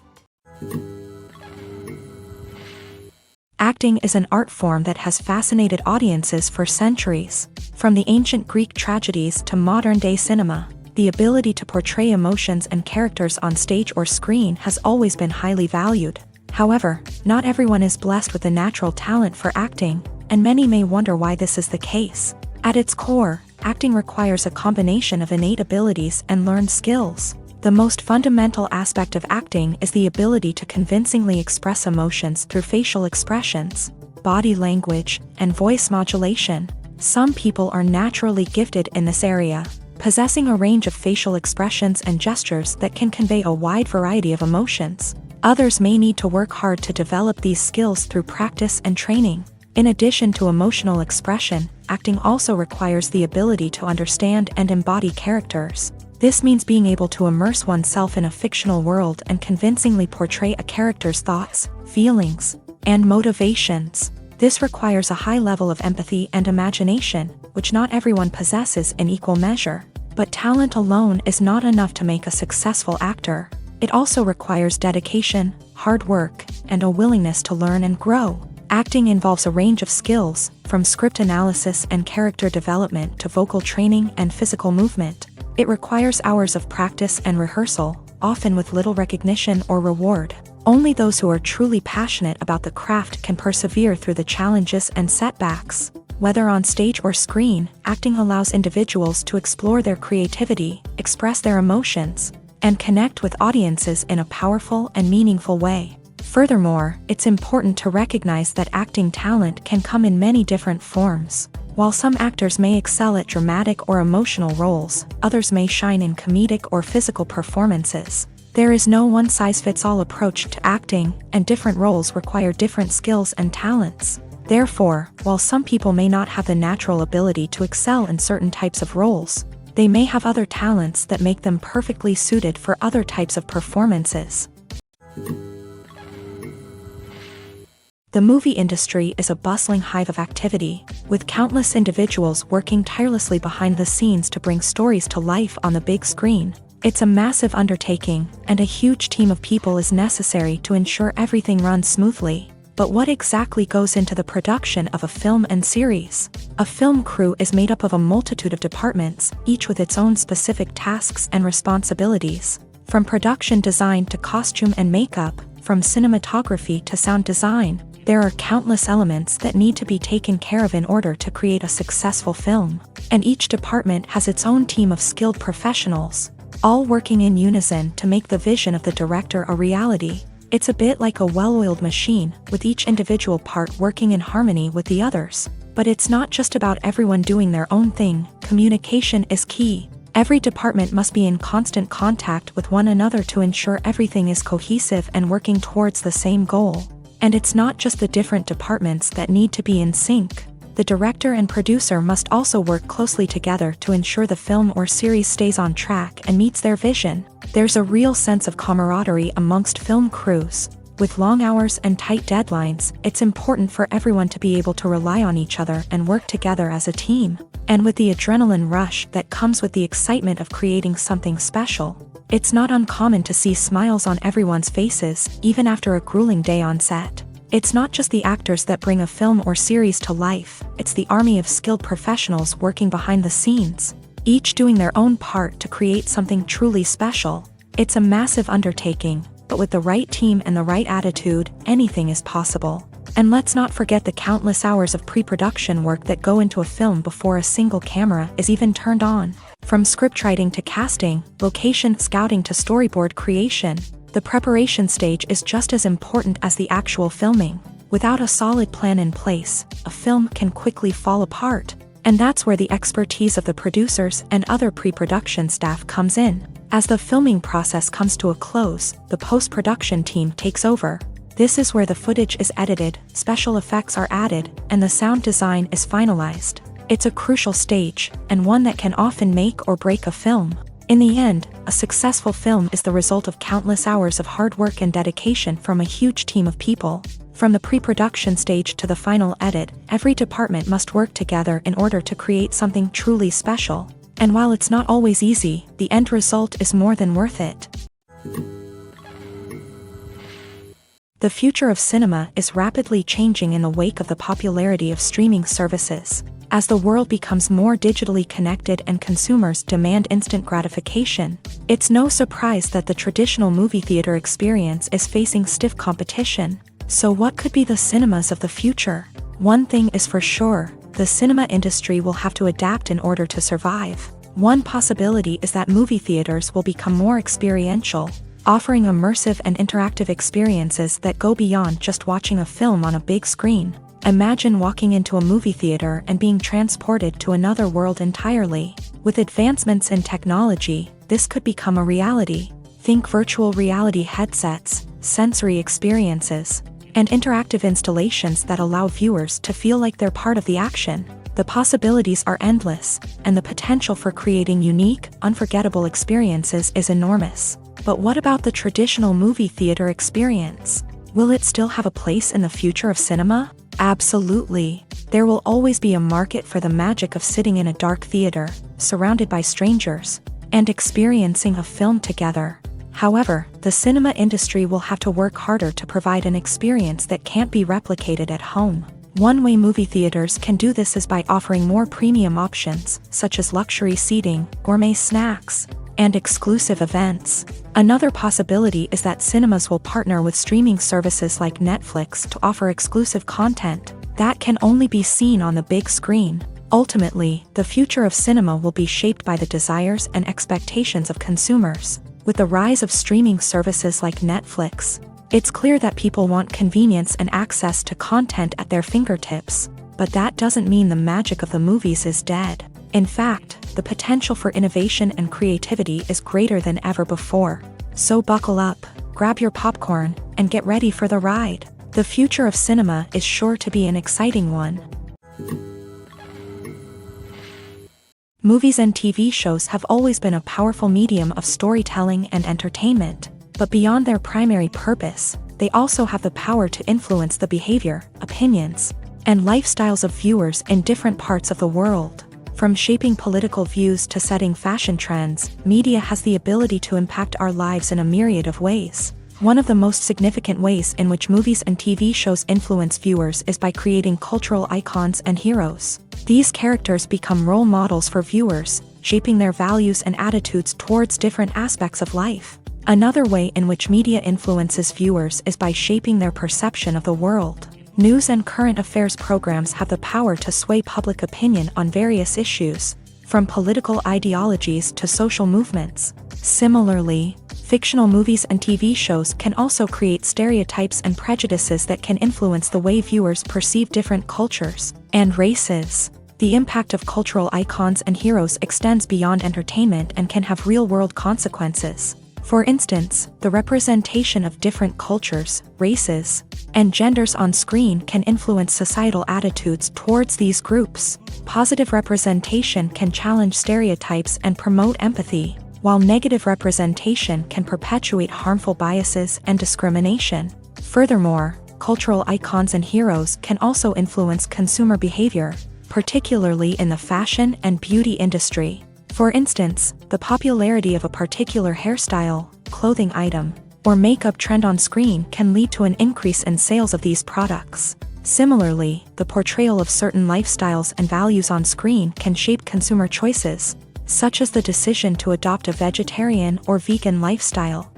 Acting is an art form that has fascinated audiences for centuries. From the ancient Greek tragedies to modern-day cinema, the ability to portray emotions and characters on stage or screen has always been highly valued. However, not everyone is blessed with a natural talent for acting, and many may wonder why this is the case. At its core, acting requires a combination of innate abilities and learned skills. The most fundamental aspect of acting is the ability to convincingly express emotions through facial expressions, body language, and voice modulation. Some people are naturally gifted in this area, possessing a range of facial expressions and gestures that can convey a wide variety of emotions. Others may need to work hard to develop these skills through practice and training. In addition to emotional expression, acting also requires the ability to understand and embody characters. This means being able to immerse oneself in a fictional world and convincingly portray a character's thoughts, feelings, and motivations. This requires a high level of empathy and imagination, which not everyone possesses in equal measure. But talent alone is not enough to make a successful actor. It also requires dedication, hard work, and a willingness to learn and grow. Acting involves a range of skills, from script analysis and character development to vocal training and physical movement. It requires hours of practice and rehearsal, often with little recognition or reward. Only those who are truly passionate about the craft can persevere through the challenges and setbacks. Whether on stage or screen, acting allows individuals to explore their creativity, express their emotions, and connect with audiences in a powerful and meaningful way. Furthermore, it's important to recognize that acting talent can come in many different forms. While some actors may excel at dramatic or emotional roles, others may shine in comedic or physical performances. There is no one-size-fits-all approach to acting, and different roles require different skills and talents. Therefore, while some people may not have the natural ability to excel in certain types of roles, they may have other talents that make them perfectly suited for other types of performances. The movie industry is a bustling hive of activity, with countless individuals working tirelessly behind the scenes to bring stories to life on the big screen. It's a massive undertaking, and a huge team of people is necessary to ensure everything runs smoothly. But what exactly goes into the production of a film and series? A film crew is made up of a multitude of departments, each with its own specific tasks and responsibilities. From production design to costume and makeup, from cinematography to sound design, there are countless elements that need to be taken care of in order to create a successful film. And each department has its own team of skilled professionals, all working in unison to make the vision of the director a reality. It's a bit like a well-oiled machine, with each individual part working in harmony with the others. But it's not just about everyone doing their own thing. Communication is key. Every department must be in constant contact with one another to ensure everything is cohesive and working towards the same goal. And it's not just the different departments that need to be in sync. The director and producer must also work closely together to ensure the film or series stays on track and meets their vision. There's a real sense of camaraderie amongst film crews. With long hours and tight deadlines, it's important for everyone to be able to rely on each other and work together as a team. And with the adrenaline rush that comes with the excitement of creating something special, it's not uncommon to see smiles on everyone's faces, even after a grueling day on set. It's not just the actors that bring a film or series to life, it's the army of skilled professionals working behind the scenes, each doing their own part to create something truly special. It's a massive undertaking, but with the right team and the right attitude, anything is possible. And let's not forget the countless hours of pre-production work that go into a film before a single camera is even turned on. From scriptwriting to casting, location scouting to storyboard creation, the preparation stage is just as important as the actual filming. Without a solid plan in place, a film can quickly fall apart. And that's where the expertise of the producers and other pre-production staff comes in. As the filming process comes to a close, the post-production team takes over. This is where the footage is edited, special effects are added, and the sound design is finalized. It's a crucial stage, and one that can often make or break a film. In the end, a successful film is the result of countless hours of hard work and dedication from a huge team of people. From the pre-production stage to the final edit, every department must work together in order to create something truly special. And while it's not always easy, the end result is more than worth it. The future of cinema is rapidly changing in the wake of the popularity of streaming services. As the world becomes more digitally connected and consumers demand instant gratification, it's no surprise that the traditional movie theater experience is facing stiff competition. So what could be the cinemas of the future? One thing is for sure, the cinema industry will have to adapt in order to survive. One possibility is that movie theaters will become more experiential, offering immersive and interactive experiences that go beyond just watching a film on a big screen. Imagine walking into a movie theater and being transported to another world entirely. With advancements in technology, this could become a reality. Think virtual reality headsets, sensory experiences, and interactive installations that allow viewers to feel like they're part of the action. The possibilities are endless, and the potential for creating unique, unforgettable experiences is enormous. But what about the traditional movie theater experience? Will it still have a place in the future of cinema? Absolutely. There will always be a market for the magic of sitting in a dark theater, surrounded by strangers, and experiencing a film together. However, the cinema industry will have to work harder to provide an experience that can't be replicated at home. One way movie theaters can do this is by offering more premium options, such as luxury seating, gourmet snacks, and exclusive events. Another possibility is that cinemas will partner with streaming services like Netflix to offer exclusive content that can only be seen on the big screen. Ultimately, the future of cinema will be shaped by the desires and expectations of consumers. With the rise of streaming services like Netflix, it's clear that people want convenience and access to content at their fingertips, but that doesn't mean the magic of the movies is dead. In fact, the potential for innovation and creativity is greater than ever before. So buckle up, grab your popcorn, and get ready for the ride. The future of cinema is sure to be an exciting one. Movies and TV shows have always been a powerful medium of storytelling and entertainment, but beyond their primary purpose, they also have the power to influence the behavior, opinions, and lifestyles of viewers in different parts of the world. From shaping political views to setting fashion trends, media has the ability to impact our lives in a myriad of ways. One of the most significant ways in which movies and TV shows influence viewers is by creating cultural icons and heroes. These characters become role models for viewers, shaping their values and attitudes towards different aspects of life. Another way in which media influences viewers is by shaping their perception of the world. News and current affairs programs have the power to sway public opinion on various issues, from political ideologies to social movements. Similarly, fictional movies and TV shows can also create stereotypes and prejudices that can influence the way viewers perceive different cultures and races. The impact of cultural icons and heroes extends beyond entertainment and can have real-world consequences. For instance, the representation of different cultures, races, and genders on screen can influence societal attitudes towards these groups. Positive representation can challenge stereotypes and promote empathy, while negative representation can perpetuate harmful biases and discrimination. Furthermore, cultural icons and heroes can also influence consumer behavior, particularly in the fashion and beauty industry. For instance, the popularity of a particular hairstyle, clothing item, or makeup trend on screen can lead to an increase in sales of these products. Similarly, the portrayal of certain lifestyles and values on screen can shape consumer choices, such as the decision to adopt a vegetarian or vegan lifestyle.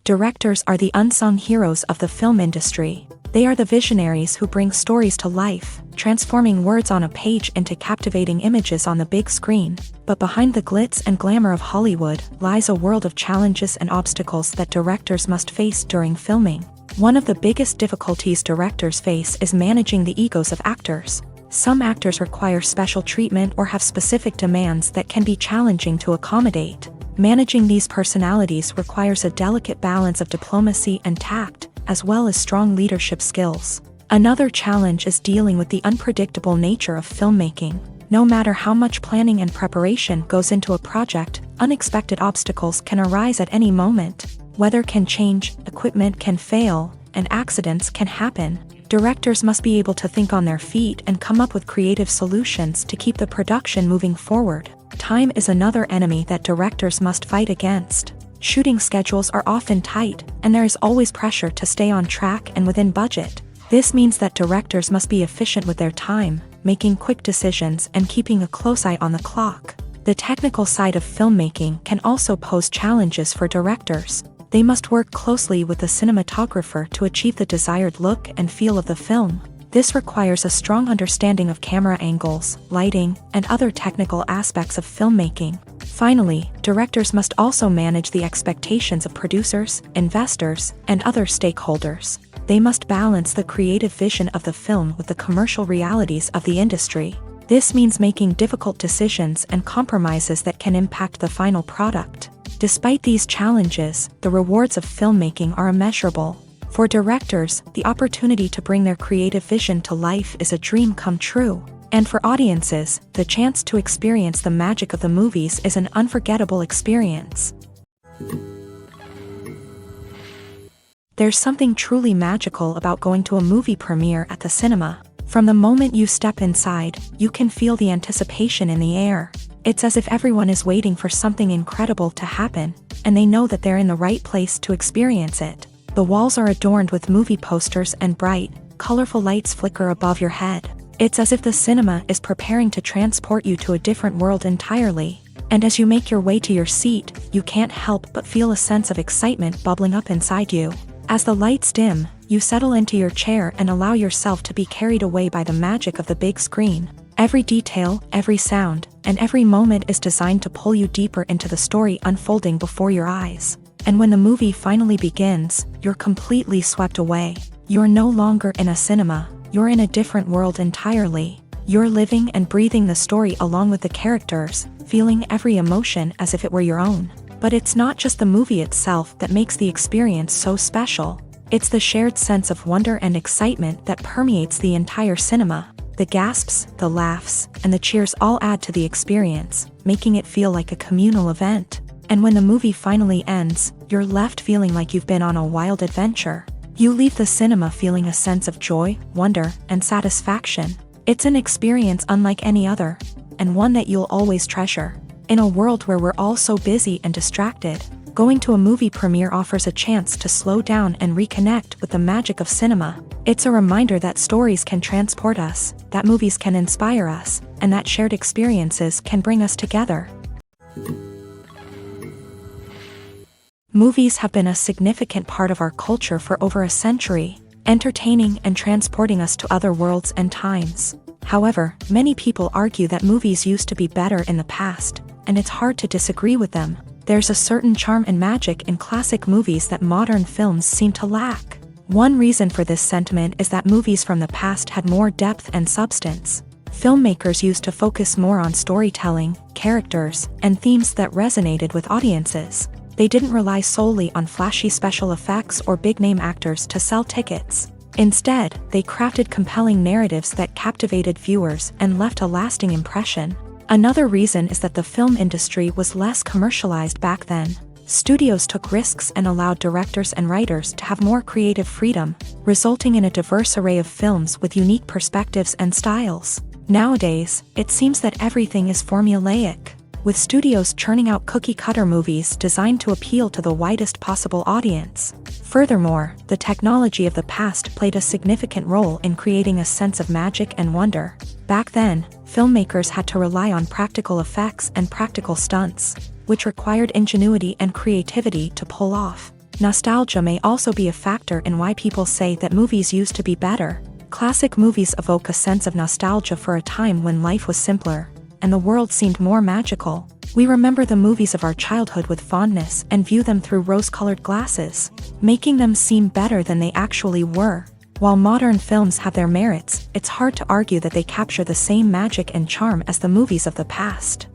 Directors are the unsung heroes of the film industry. They are the visionaries who bring stories to life, transforming words on a page into captivating images on the big screen. But behind the glitz and glamour of Hollywood lies a world of challenges and obstacles that directors must face during filming. One of the biggest difficulties directors face is managing the egos of actors. Some actors require special treatment or have specific demands that can be challenging to accommodate. Managing these personalities requires a delicate balance of diplomacy and tact, as well as strong leadership skills. Another challenge is dealing with the unpredictable nature of filmmaking. No matter how much planning and preparation goes into a project, unexpected obstacles can arise at any moment. Weather can change, equipment can fail, and accidents can happen. Directors must be able to think on their feet and come up with creative solutions to keep the production moving forward. Time is another enemy that directors must fight against. Shooting schedules are often tight, and there is always pressure to stay on track and within budget. This means that directors must be efficient with their time, making quick decisions and keeping a close eye on the clock. The technical side of filmmaking can also pose challenges for directors. They must work closely with the cinematographer to achieve the desired look and feel of the film. This requires a strong understanding of camera angles, lighting, and other technical aspects of filmmaking. Finally, directors must also manage the expectations of producers, investors, and other stakeholders. They must balance the creative vision of the film with the commercial realities of the industry. This means making difficult decisions and compromises that can impact the final product. Despite these challenges, the rewards of filmmaking are immeasurable. For directors, the opportunity to bring their creative vision to life is a dream come true. And for audiences, the chance to experience the magic of the movies is an unforgettable experience. There's something truly magical about going to a movie premiere at the cinema. From the moment you step inside, you can feel the anticipation in the air. It's as if everyone is waiting for something incredible to happen, and they know that they're in the right place to experience it. The walls are adorned with movie posters and bright, colorful lights flicker above your head. It's as if the cinema is preparing to transport you to a different world entirely. And as you make your way to your seat, you can't help but feel a sense of excitement bubbling up inside you. As the lights dim, you settle into your chair and allow yourself to be carried away by the magic of the big screen. Every detail, every sound, and every moment is designed to pull you deeper into the story unfolding before your eyes. And when the movie finally begins, you're completely swept away. You're no longer in a cinema, you're in a different world entirely. You're living and breathing the story along with the characters, feeling every emotion as if it were your own. But it's not just the movie itself that makes the experience so special. It's the shared sense of wonder and excitement that permeates the entire cinema. The gasps, the laughs, and the cheers all add to the experience, making it feel like a communal event. And when the movie finally ends, you're left feeling like you've been on a wild adventure. You leave the cinema feeling a sense of joy, wonder, and satisfaction. It's an experience unlike any other, and one that you'll always treasure. In a world where we're all so busy and distracted, going to a movie premiere offers a chance to slow down and reconnect with the magic of cinema. It's a reminder that stories can transport us, that movies can inspire us, and that shared experiences can bring us together. Movies have been a significant part of our culture for over a century, entertaining and transporting us to other worlds and times. However, many people argue that movies used to be better in the past, and it's hard to disagree with them. There's a certain charm and magic in classic movies that modern films seem to lack. One reason for this sentiment is that movies from the past had more depth and substance. Filmmakers used to focus more on storytelling, characters, and themes that resonated with audiences. They didn't rely solely on flashy special effects or big-name actors to sell tickets. Instead, they crafted compelling narratives that captivated viewers and left a lasting impression. Another reason is that the film industry was less commercialized back then. Studios took risks and allowed directors and writers to have more creative freedom, resulting in a diverse array of films with unique perspectives and styles. Nowadays, it seems that everything is formulaic, with studios churning out cookie-cutter movies designed to appeal to the widest possible audience. Furthermore, the technology of the past played a significant role in creating a sense of magic and wonder. Back then, filmmakers had to rely on practical effects and practical stunts, which required ingenuity and creativity to pull off. Nostalgia may also be a factor in why people say that movies used to be better. Classic movies evoke a sense of nostalgia for a time when life was simpler, and the world seemed more magical. We remember the movies of our childhood with fondness and view them through rose-colored glasses, making them seem better than they actually were. While modern films have their merits, it's hard to argue that they capture the same magic and charm as the movies of the past.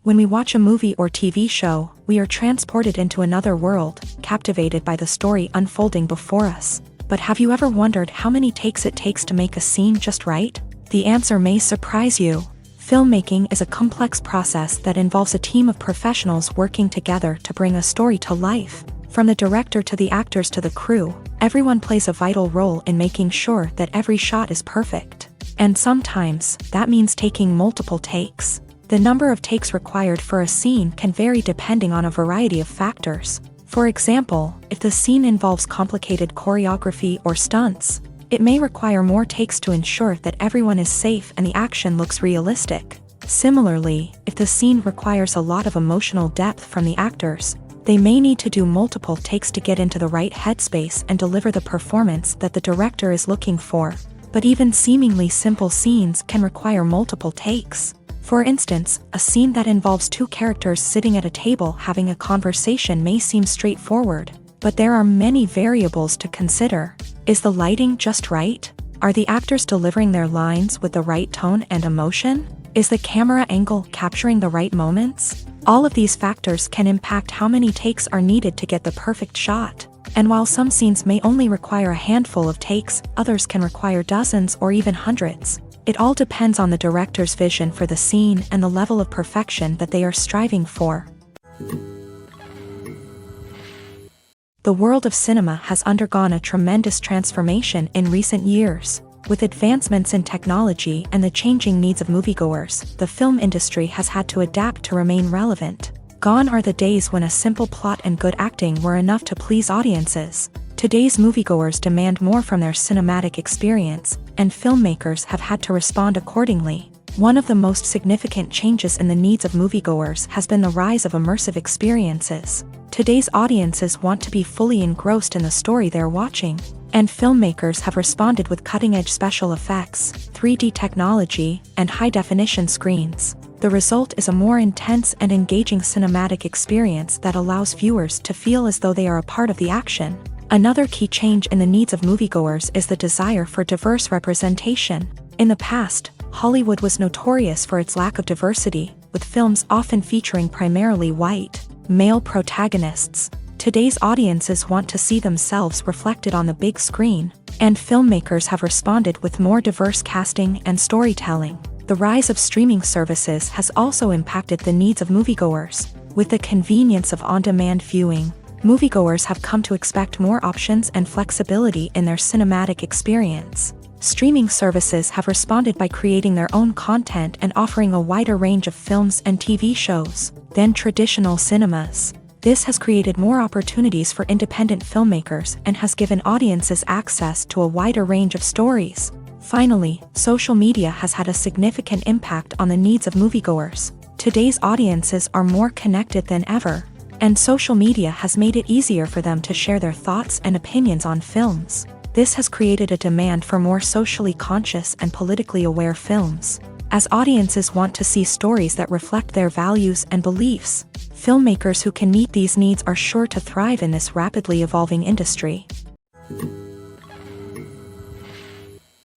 When we watch a movie or TV show, we are transported into another world, captivated by the story unfolding before us. But have you ever wondered how many takes it takes to make a scene just right? The answer may surprise you. Filmmaking is a complex process that involves a team of professionals working together to bring a story to life. From the director to the actors to the crew, everyone plays a vital role in making sure that every shot is perfect. And sometimes, that means taking multiple takes. The number of takes required for a scene can vary depending on a variety of factors. For example, if the scene involves complicated choreography or stunts, it may require more takes to ensure that everyone is safe and the action looks realistic. Similarly, if the scene requires a lot of emotional depth from the actors, they may need to do multiple takes to get into the right headspace and deliver the performance that the director is looking for. But even seemingly simple scenes can require multiple takes. For instance, a scene that involves two characters sitting at a table having a conversation may seem straightforward, but there are many variables to consider. Is the lighting just right? Are the actors delivering their lines with the right tone and emotion? Is the camera angle capturing the right moments? All of these factors can impact how many takes are needed to get the perfect shot. And while some scenes may only require a handful of takes, others can require dozens or even hundreds. It all depends on the director's vision for the scene and the level of perfection that they are striving for. The world of cinema has undergone a tremendous transformation in recent years. With advancements in technology and the changing needs of moviegoers, the film industry has had to adapt to remain relevant. Gone are the days when a simple plot and good acting were enough to please audiences. Today's moviegoers demand more from their cinematic experience, and filmmakers have had to respond accordingly. One of the most significant changes in the needs of moviegoers has been the rise of immersive experiences. Today's audiences want to be fully engrossed in the story they're watching, and filmmakers have responded with cutting-edge special effects, 3D technology, and high-definition screens. The result is a more intense and engaging cinematic experience that allows viewers to feel as though they are a part of the action. Another key change in the needs of moviegoers is the desire for diverse representation. In the past, Hollywood was notorious for its lack of diversity, with films often featuring primarily white, male protagonists. Today's audiences want to see themselves reflected on the big screen, and filmmakers have responded with more diverse casting and storytelling. The rise of streaming services has also impacted the needs of moviegoers. With the convenience of on-demand viewing, moviegoers have come to expect more options and flexibility in their cinematic experience. Streaming services have responded by creating their own content and offering a wider range of films and TV shows than traditional cinemas. This has created more opportunities for independent filmmakers and has given audiences access to a wider range of stories. Finally, social media has had a significant impact on the needs of moviegoers. Today's audiences are more connected than ever, and social media has made it easier for them to share their thoughts and opinions on films. This has created a demand for more socially conscious and politically aware films. As audiences want to see stories that reflect their values and beliefs, filmmakers who can meet these needs are sure to thrive in this rapidly evolving industry.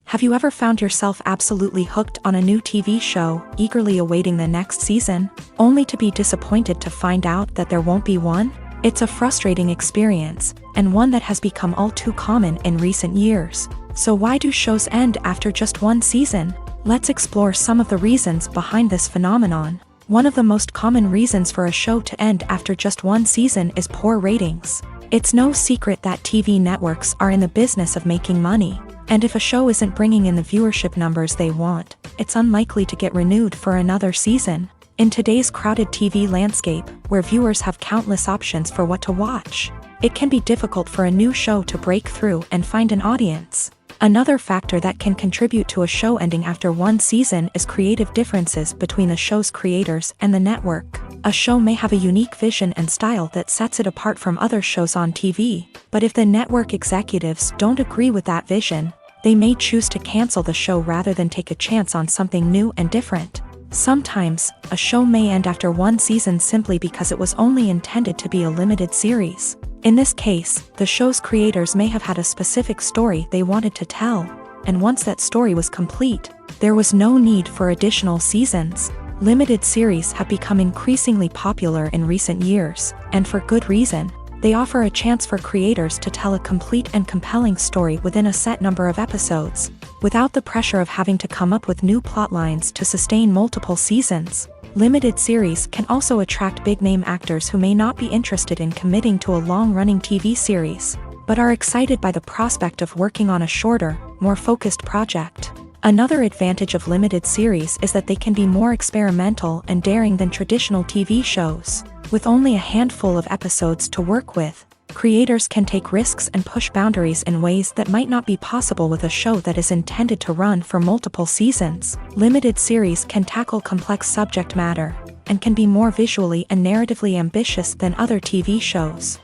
Have you ever found yourself absolutely hooked on a new TV show, eagerly awaiting the next season, only to be disappointed to find out that there won't be one? It's a frustrating experience, and one that has become all too common in recent years. So why do shows end after just one season? Let's explore some of the reasons behind this phenomenon. One of the most common reasons for a show to end after just one season is poor ratings. It's no secret that TV networks are in the business of making money, and if a show isn't bringing in the viewership numbers they want, it's unlikely to get renewed for another season. In today's crowded TV landscape, where viewers have countless options for what to watch, it can be difficult for a new show to break through and find an audience. Another factor that can contribute to a show ending after one season is creative differences between the show's creators and the network. A show may have a unique vision and style that sets it apart from other shows on TV, but if the network executives don't agree with that vision, they may choose to cancel the show rather than take a chance on something new and different. Sometimes, a show may end after one season simply because it was only intended to be a limited series. In this case, the show's creators may have had a specific story they wanted to tell, and once that story was complete, there was no need for additional seasons. Limited series have become increasingly popular in recent years, and for good reason. They offer a chance for creators to tell a complete and compelling story within a set number of episodes, without the pressure of having to come up with new plotlines to sustain multiple seasons. Limited series can also attract big-name actors who may not be interested in committing to a long-running TV series, but are excited by the prospect of working on a shorter, more focused project. Another advantage of limited series is that they can be more experimental and daring than traditional TV shows. With only a handful of episodes to work with, creators can take risks and push boundaries in ways that might not be possible with a show that is intended to run for multiple seasons. Limited series can tackle complex subject matter, and can be more visually and narratively ambitious than other TV shows.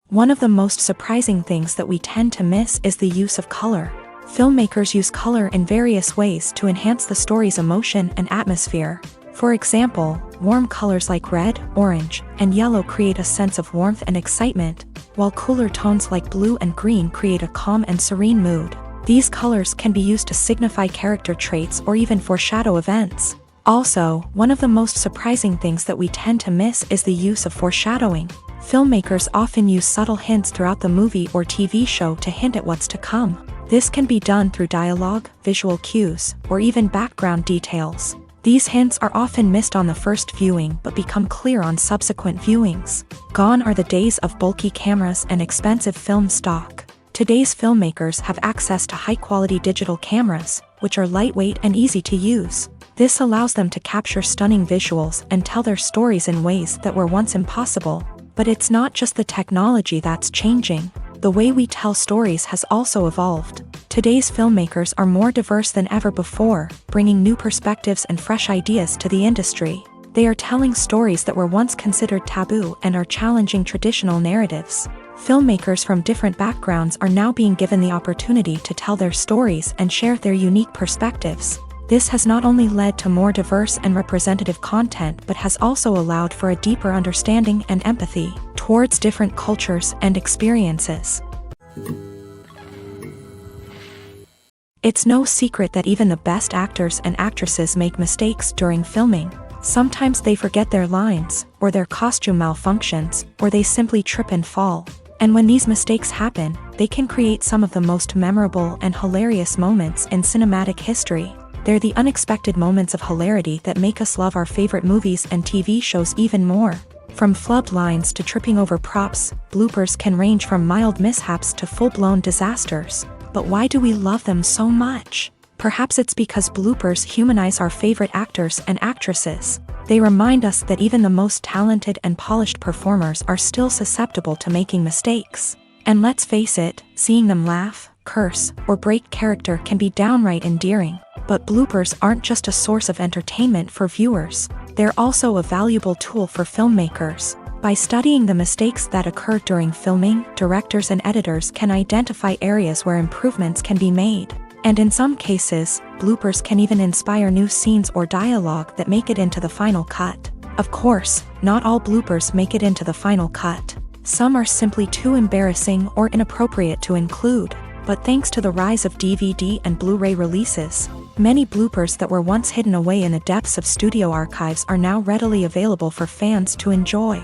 One of the most surprising things that we tend to miss is the use of color. Filmmakers use color in various ways to enhance the story's emotion and atmosphere. For example, warm colors like red, orange, and yellow create a sense of warmth and excitement, while cooler tones like blue and green create a calm and serene mood. These colors can be used to signify character traits or even foreshadow events. Also, one of the most surprising things that we tend to miss is the use of foreshadowing. Filmmakers often use subtle hints throughout the movie or TV show to hint at what's to come. This can be done through dialogue, visual cues, or even background details. These hints are often missed on the first viewing but become clear on subsequent viewings. Gone are the days of bulky cameras and expensive film stock. Today's filmmakers have access to high-quality digital cameras, which are lightweight and easy to use. This allows them to capture stunning visuals and tell their stories in ways that were once impossible. But it's not just the technology that's changing. The way we tell stories has also evolved. Today's filmmakers are more diverse than ever before, bringing new perspectives and fresh ideas to the industry. They are telling stories that were once considered taboo and are challenging traditional narratives. Filmmakers from different backgrounds are now being given the opportunity to tell their stories and share their unique perspectives. This has not only led to more diverse and representative content but has also allowed for a deeper understanding and empathy towards different cultures and experiences. It's no secret that even the best actors and actresses make mistakes during filming. Sometimes they forget their lines, or their costume malfunctions, or they simply trip and fall. And when these mistakes happen, they can create some of the most memorable and hilarious moments in cinematic history. They're the unexpected moments of hilarity that make us love our favorite movies and TV shows even more. From flubbed lines to tripping over props, bloopers can range from mild mishaps to full-blown disasters. But why do we love them so much? Perhaps it's because bloopers humanize our favorite actors and actresses. They remind us that even the most talented and polished performers are still susceptible to making mistakes. And let's face it, seeing them laugh, curse, or break character can be downright endearing. But bloopers aren't just a source of entertainment for viewers. They're also a valuable tool for filmmakers. By studying the mistakes that occur during filming, directors and editors can identify areas where improvements can be made. And in some cases, bloopers can even inspire new scenes or dialogue that make it into the final cut. Of course, not all bloopers make it into the final cut. Some are simply too embarrassing or inappropriate to include. But thanks to the rise of DVD and Blu-ray releases, many bloopers that were once hidden away in the depths of studio archives are now readily available for fans to enjoy.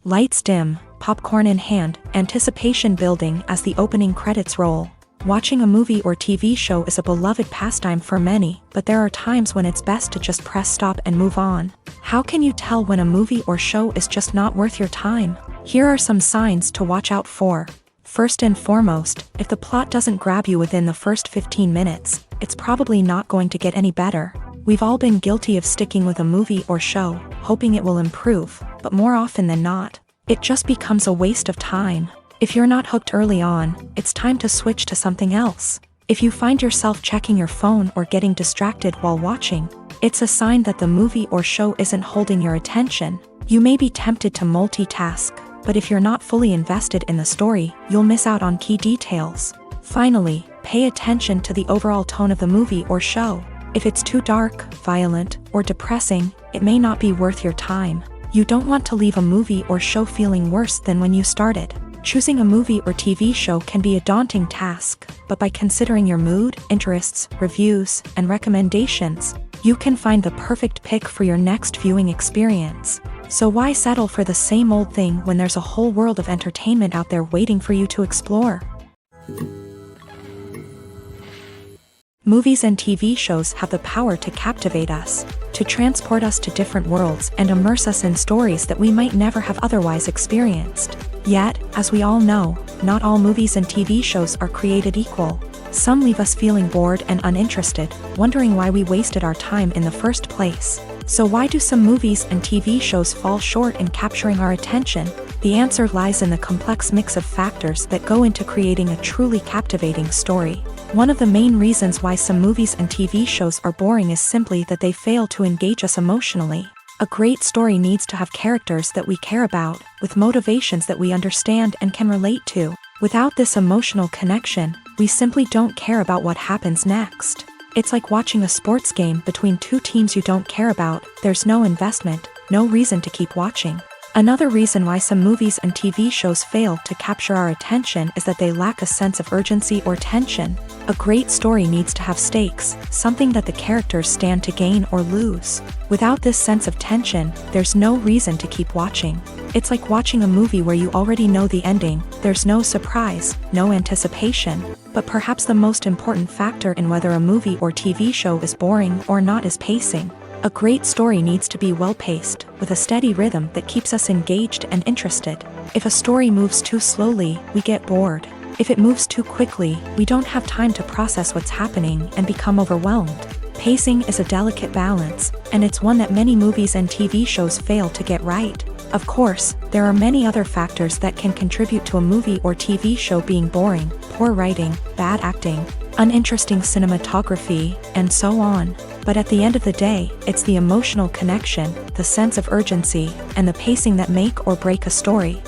Lights dim, popcorn in hand, anticipation building as the opening credits roll. Watching a movie or TV show is a beloved pastime for many, but there are times when it's best to just press stop and move on. How can you tell when a movie or show is just not worth your time? Here are some signs to watch out for. First and foremost, if the plot doesn't grab you within the first 15 minutes, it's probably not going to get any better. We've all been guilty of sticking with a movie or show, hoping it will improve, but more often than not, it just becomes a waste of time. If you're not hooked early on, it's time to switch to something else. If you find yourself checking your phone or getting distracted while watching, it's a sign that the movie or show isn't holding your attention. You may be tempted to multitask, but if you're not fully invested in the story, you'll miss out on key details. Finally, pay attention to the overall tone of the movie or show. If it's too dark, violent, or depressing, it may not be worth your time. You don't want to leave a movie or show feeling worse than when you started. Choosing a movie or TV show can be a daunting task, but by considering your mood, interests, reviews, and recommendations, you can find the perfect pick for your next viewing experience. So why settle for the same old thing when there's a whole world of entertainment out there waiting for you to explore? Movies and TV shows have the power to captivate us, to transport us to different worlds and immerse us in stories that we might never have otherwise experienced. Yet, as we all know, not all movies and TV shows are created equal. Some leave us feeling bored and uninterested, wondering why we wasted our time in the first place. So why do some movies and TV shows fall short in capturing our attention? The answer lies in the complex mix of factors that go into creating a truly captivating story. One of the main reasons why some movies and TV shows are boring is simply that they fail to engage us emotionally. A great story needs to have characters that we care about, with motivations that we understand and can relate to. Without this emotional connection, we simply don't care about what happens next. It's like watching a sports game between two teams you don't care about. There's no investment, no reason to keep watching. Another reason why some movies and TV shows fail to capture our attention is that they lack a sense of urgency or tension. A great story needs to have stakes, something that the characters stand to gain or lose. Without this sense of tension, there's no reason to keep watching. It's like watching a movie where you already know the ending. There's no surprise, no anticipation. But perhaps the most important factor in whether a movie or TV show is boring or not is pacing. A great story needs to be well-paced, with a steady rhythm that keeps us engaged and interested. If a story moves too slowly, we get bored. If it moves too quickly, we don't have time to process what's happening and become overwhelmed. Pacing is a delicate balance, and it's one that many movies and TV shows fail to get right. Of course, there are many other factors that can contribute to a movie or TV show being boring. poor writing, bad acting, uninteresting cinematography, and so on. But at the end of the day, it's the emotional connection, the sense of urgency, and the pacing that make or break a story.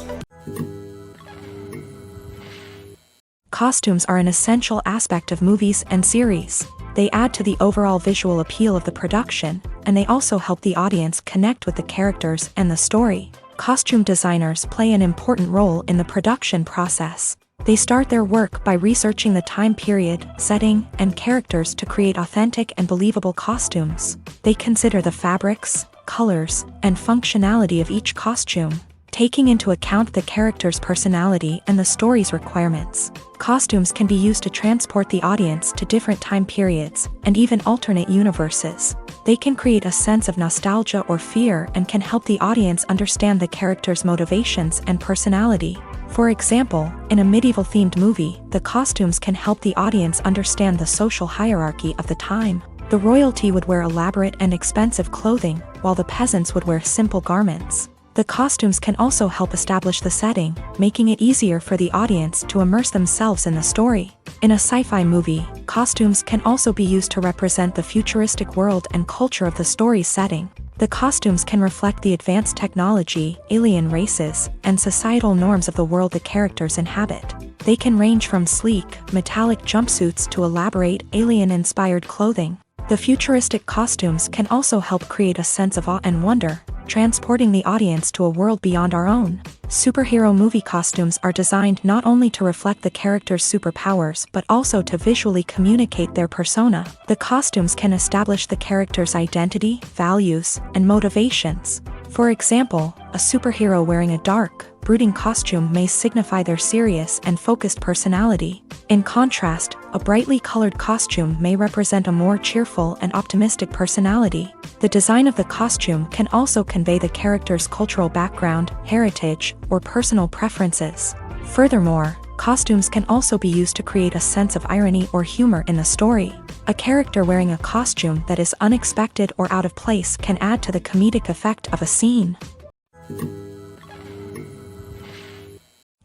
Costumes are an essential aspect of movies and series. They add to the overall visual appeal of the production, and they also help the audience connect with the characters and the story. Costume designers play an important role in the production process. They start their work by researching the time period, setting, and characters to create authentic and believable costumes. They consider the fabrics, colors, and functionality of each costume, taking into account the character's personality and the story's requirements. Costumes can be used to transport the audience to different time periods and even alternate universes. They can create a sense of nostalgia or fear and can help the audience understand the character's motivations and personality. For example, in a medieval-themed movie, the costumes can help the audience understand the social hierarchy of the time. The royalty would wear elaborate and expensive clothing, while the peasants would wear simple garments. The costumes can also help establish the setting, making it easier for the audience to immerse themselves in the story. In a sci-fi movie, costumes can also be used to represent the futuristic world and culture of the story's setting. The costumes can reflect the advanced technology, alien races, and societal norms of the world the characters inhabit. They can range from sleek, metallic jumpsuits to elaborate, alien-inspired clothing. The futuristic costumes can also help create a sense of awe and wonder, transporting the audience to a world beyond our own. Superhero movie costumes are designed not only to reflect the character's superpowers but also to visually communicate their persona. The costumes can establish the character's identity, values, and motivations. For example, a superhero wearing a dark, brooding costume may signify their serious and focused personality. In contrast, a brightly colored costume may represent a more cheerful and optimistic personality. The design of the costume can also convey the character's cultural background, heritage, or personal preferences. Furthermore, costumes can also be used to create a sense of irony or humor in the story. A character wearing a costume that is unexpected or out of place can add to the comedic effect of a scene.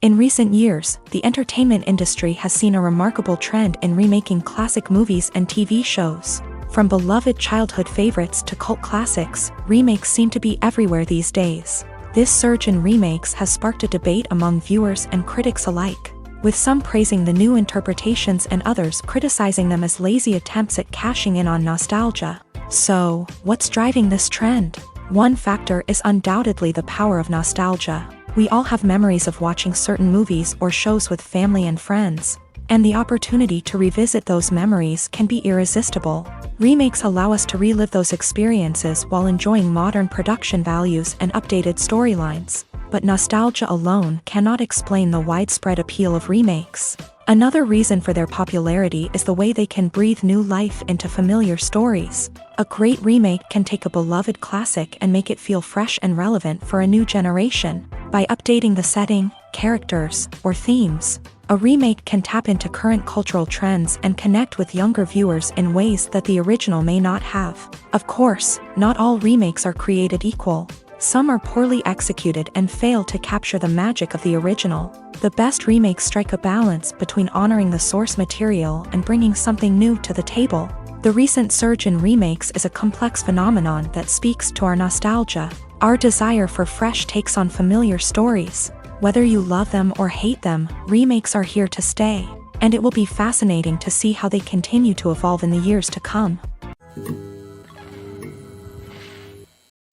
In recent years, the entertainment industry has seen a remarkable trend in remaking classic movies and TV shows. From beloved childhood favorites to cult classics, remakes seem to be everywhere these days. This surge in remakes has sparked a debate among viewers and critics alike, with some praising the new interpretations and others criticizing them as lazy attempts at cashing in on nostalgia. So, what's driving this trend? One factor is undoubtedly the power of nostalgia. We all have memories of watching certain movies or shows with family and friends, and the opportunity to revisit those memories can be irresistible. Remakes allow us to relive those experiences while enjoying modern production values and updated storylines. But nostalgia alone cannot explain the widespread appeal of remakes. Another reason for their popularity is the way they can breathe new life into familiar stories. A great remake can take a beloved classic and make it feel fresh and relevant for a new generation. By updating the setting, characters, or themes, a remake can tap into current cultural trends and connect with younger viewers in ways that the original may not have. Of course, not all remakes are created equal. Some are poorly executed and fail to capture the magic of the original. The best remakes strike a balance between honoring the source material and bringing something new to the table. The recent surge in remakes is a complex phenomenon that speaks to our nostalgia, our desire for fresh takes on familiar stories. Whether you love them or hate them, remakes are here to stay, and it will be fascinating to see how they continue to evolve in the years to come.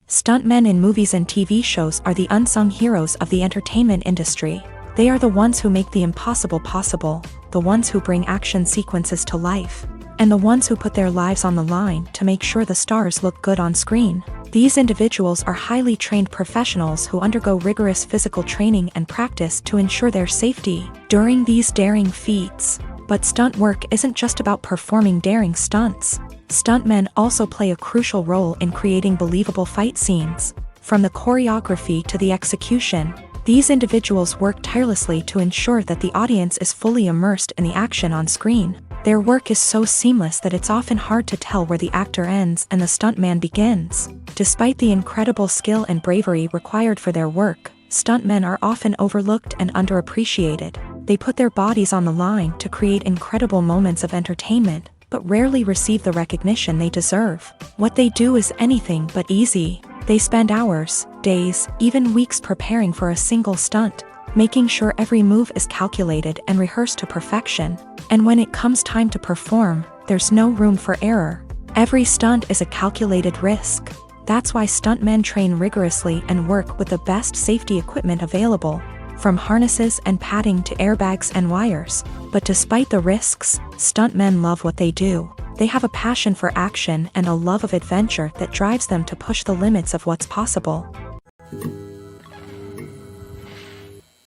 Stuntmen in movies and TV shows are the unsung heroes of the entertainment industry. They are the ones who make the impossible possible, the ones who bring action sequences to life, and the ones who put their lives on the line to make sure the stars look good on screen. These individuals are highly trained professionals who undergo rigorous physical training and practice to ensure their safety during these daring feats. But stunt work isn't just about performing daring stunts. Stuntmen also play a crucial role in creating believable fight scenes. From the choreography to the execution, these individuals work tirelessly to ensure that the audience is fully immersed in the action on screen. Their work is so seamless that it's often hard to tell where the actor ends and the stuntman begins. Despite the incredible skill and bravery required for their work, stuntmen are often overlooked and underappreciated. They put their bodies on the line to create incredible moments of entertainment, but rarely receive the recognition they deserve. What they do is anything but easy. They spend hours, days, even weeks preparing for a single stunt, making sure every move is calculated and rehearsed to perfection. And when it comes time to perform, there's no room for error. Every stunt is a calculated risk. That's why stuntmen train rigorously and work with the best safety equipment available, from harnesses and padding to airbags and wires. But despite the risks, stuntmen love what they do. They have a passion for action and a love of adventure that drives them to push the limits of what's possible.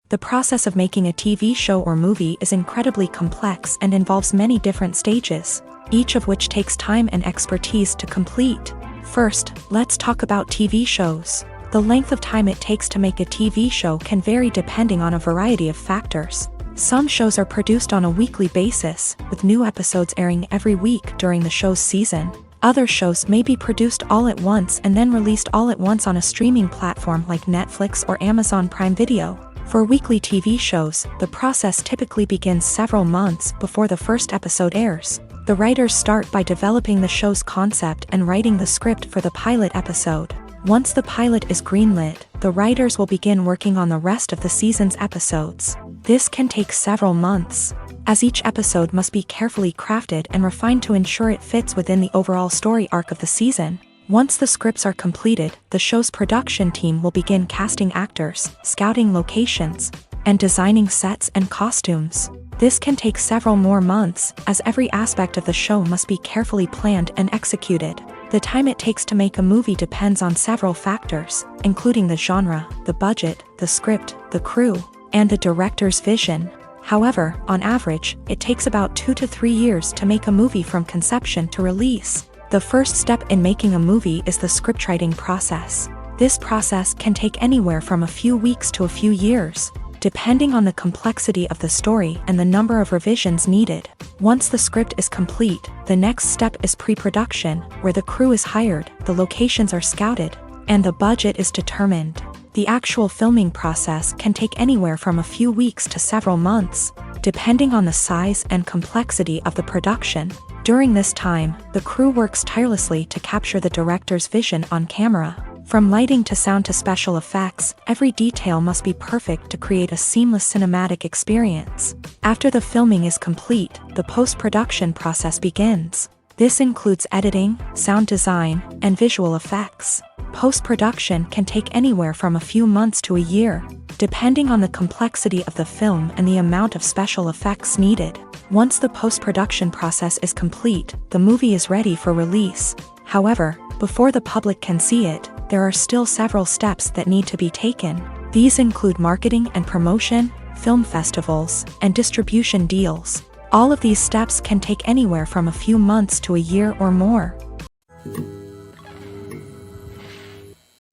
The process of making a TV show or movie is incredibly complex and involves many different stages, each of which takes time and expertise to complete. First, let's talk about TV shows. The length of time it takes to make a TV show can vary depending on a variety of factors. Some shows are produced on a weekly basis, with new episodes airing every week during the show's season. Other shows may be produced all at once and then released all at once on a streaming platform like Netflix or Amazon Prime Video. For weekly TV shows, the process typically begins several months before the first episode airs. The writers start by developing the show's concept and writing the script for the pilot episode. Once the pilot is greenlit, the writers will begin working on the rest of the season's episodes. This can take several months, as each episode must be carefully crafted and refined to ensure it fits within the overall story arc of the season. Once the scripts are completed, the show's production team will begin casting actors, scouting locations, and designing sets and costumes. This can take several more months, as every aspect of the show must be carefully planned and executed. The time it takes to make a movie depends on several factors, including the genre, the budget, the script, the crew, and the director's vision. However, on average, it takes about 2 to 3 years to make a movie from conception to release. The first step in making a movie is the scriptwriting process. This process can take anywhere from a few weeks to a few years, depending on the complexity of the story and the number of revisions needed. Once the script is complete, the next step is pre-production, where the crew is hired, the locations are scouted, and the budget is determined. The actual filming process can take anywhere from a few weeks to several months, depending on the size and complexity of the production. During this time, the crew works tirelessly to capture the director's vision on camera. From lighting to sound to special effects, every detail must be perfect to create a seamless cinematic experience. After the filming is complete, the post-production process begins. This includes editing, sound design, and visual effects. Post-production can take anywhere from a few months to a year, depending on the complexity of the film and the amount of special effects needed. Once the post-production process is complete, the movie is ready for release. However, before the public can see it, there are still several steps that need to be taken. These include marketing and promotion, film festivals, and distribution deals. All of these steps can take anywhere from a few months to a year or more.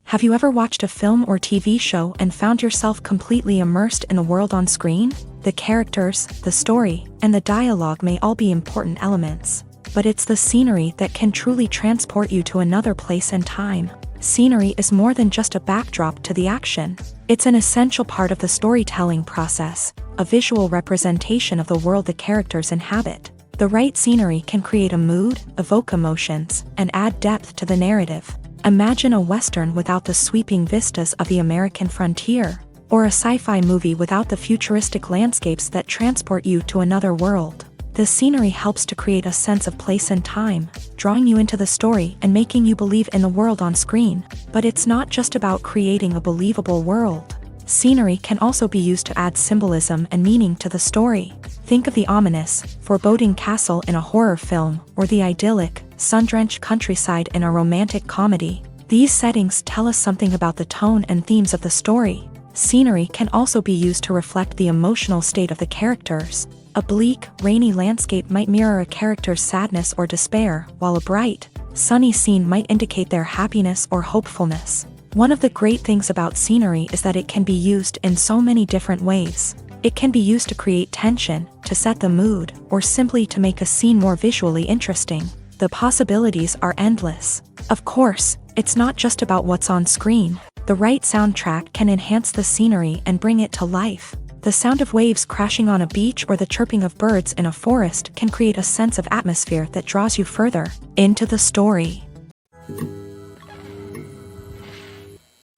Have you ever watched a film or TV show and found yourself completely immersed in the world on screen? The characters, the story, and the dialogue may all be important elements, but it's the scenery that can truly transport you to another place and time. Scenery is more than just a backdrop to the action. It's an essential part of the storytelling process, a visual representation of the world the characters inhabit. The right scenery can create a mood, evoke emotions, and add depth to the narrative. Imagine a Western without the sweeping vistas of the American frontier, or a sci-fi movie without the futuristic landscapes that transport you to another world. The scenery helps to create a sense of place and time, drawing you into the story and making you believe in the world on screen. But it's not just about creating a believable world. Scenery can also be used to add symbolism and meaning to the story. Think of the ominous, foreboding castle in a horror film, or the idyllic, sun-drenched countryside in a romantic comedy. These settings tell us something about the tone and themes of the story. Scenery can also be used to reflect the emotional state of the characters. A bleak, rainy landscape might mirror a character's sadness or despair, while a bright, sunny scene might indicate their happiness or hopefulness. One of the great things about scenery is that it can be used in so many different ways. It can be used to create tension, to set the mood, or simply to make a scene more visually interesting. The possibilities are endless. Of course, it's not just about what's on screen. The right soundtrack can enhance the scenery and bring it to life. The sound of waves crashing on a beach or the chirping of birds in a forest can create a sense of atmosphere that draws you further into the story.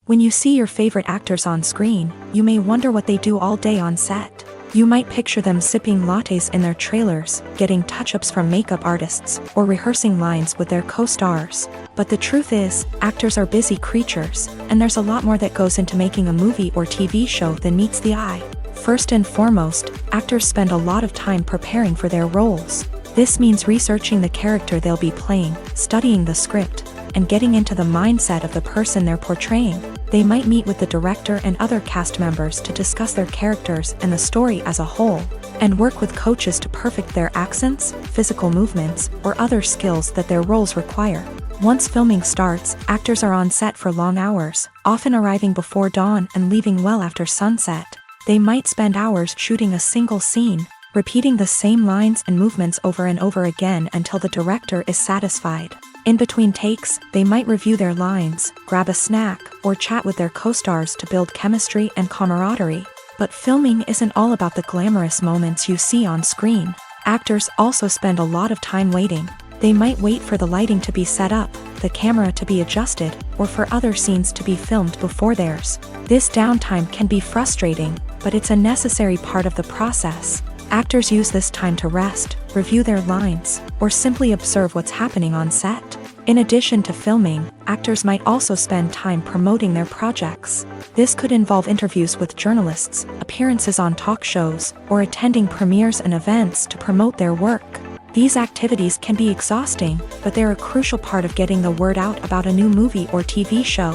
When you see your favorite actors on screen, you may wonder what they do all day on set. You might picture them sipping lattes in their trailers, getting touch-ups from makeup artists, or rehearsing lines with their co-stars. But the truth is, actors are busy creatures, and there's a lot more that goes into making a movie or TV show than meets the eye. First and foremost, actors spend a lot of time preparing for their roles. This means researching the character they'll be playing, studying the script, and getting into the mindset of the person they're portraying. They might meet with the director and other cast members to discuss their characters and the story as a whole, and work with coaches to perfect their accents, physical movements, or other skills that their roles require. Once filming starts, actors are on set for long hours, often arriving before dawn and leaving well after sunset. They might spend hours shooting a single scene, repeating the same lines and movements over and over again until the director is satisfied. In between takes, they might review their lines, grab a snack, or chat with their co-stars to build chemistry and camaraderie. But filming isn't all about the glamorous moments you see on screen. Actors also spend a lot of time waiting. They might wait for the lighting to be set up, the camera to be adjusted, or for other scenes to be filmed before theirs. This downtime can be frustrating, but it's a necessary part of the process. Actors use this time to rest, review their lines, or simply observe what's happening on set. In addition to filming, actors might also spend time promoting their projects. This could involve interviews with journalists, appearances on talk shows, or attending premieres and events to promote their work. These activities can be exhausting, but they're a crucial part of getting the word out about a new movie or TV show.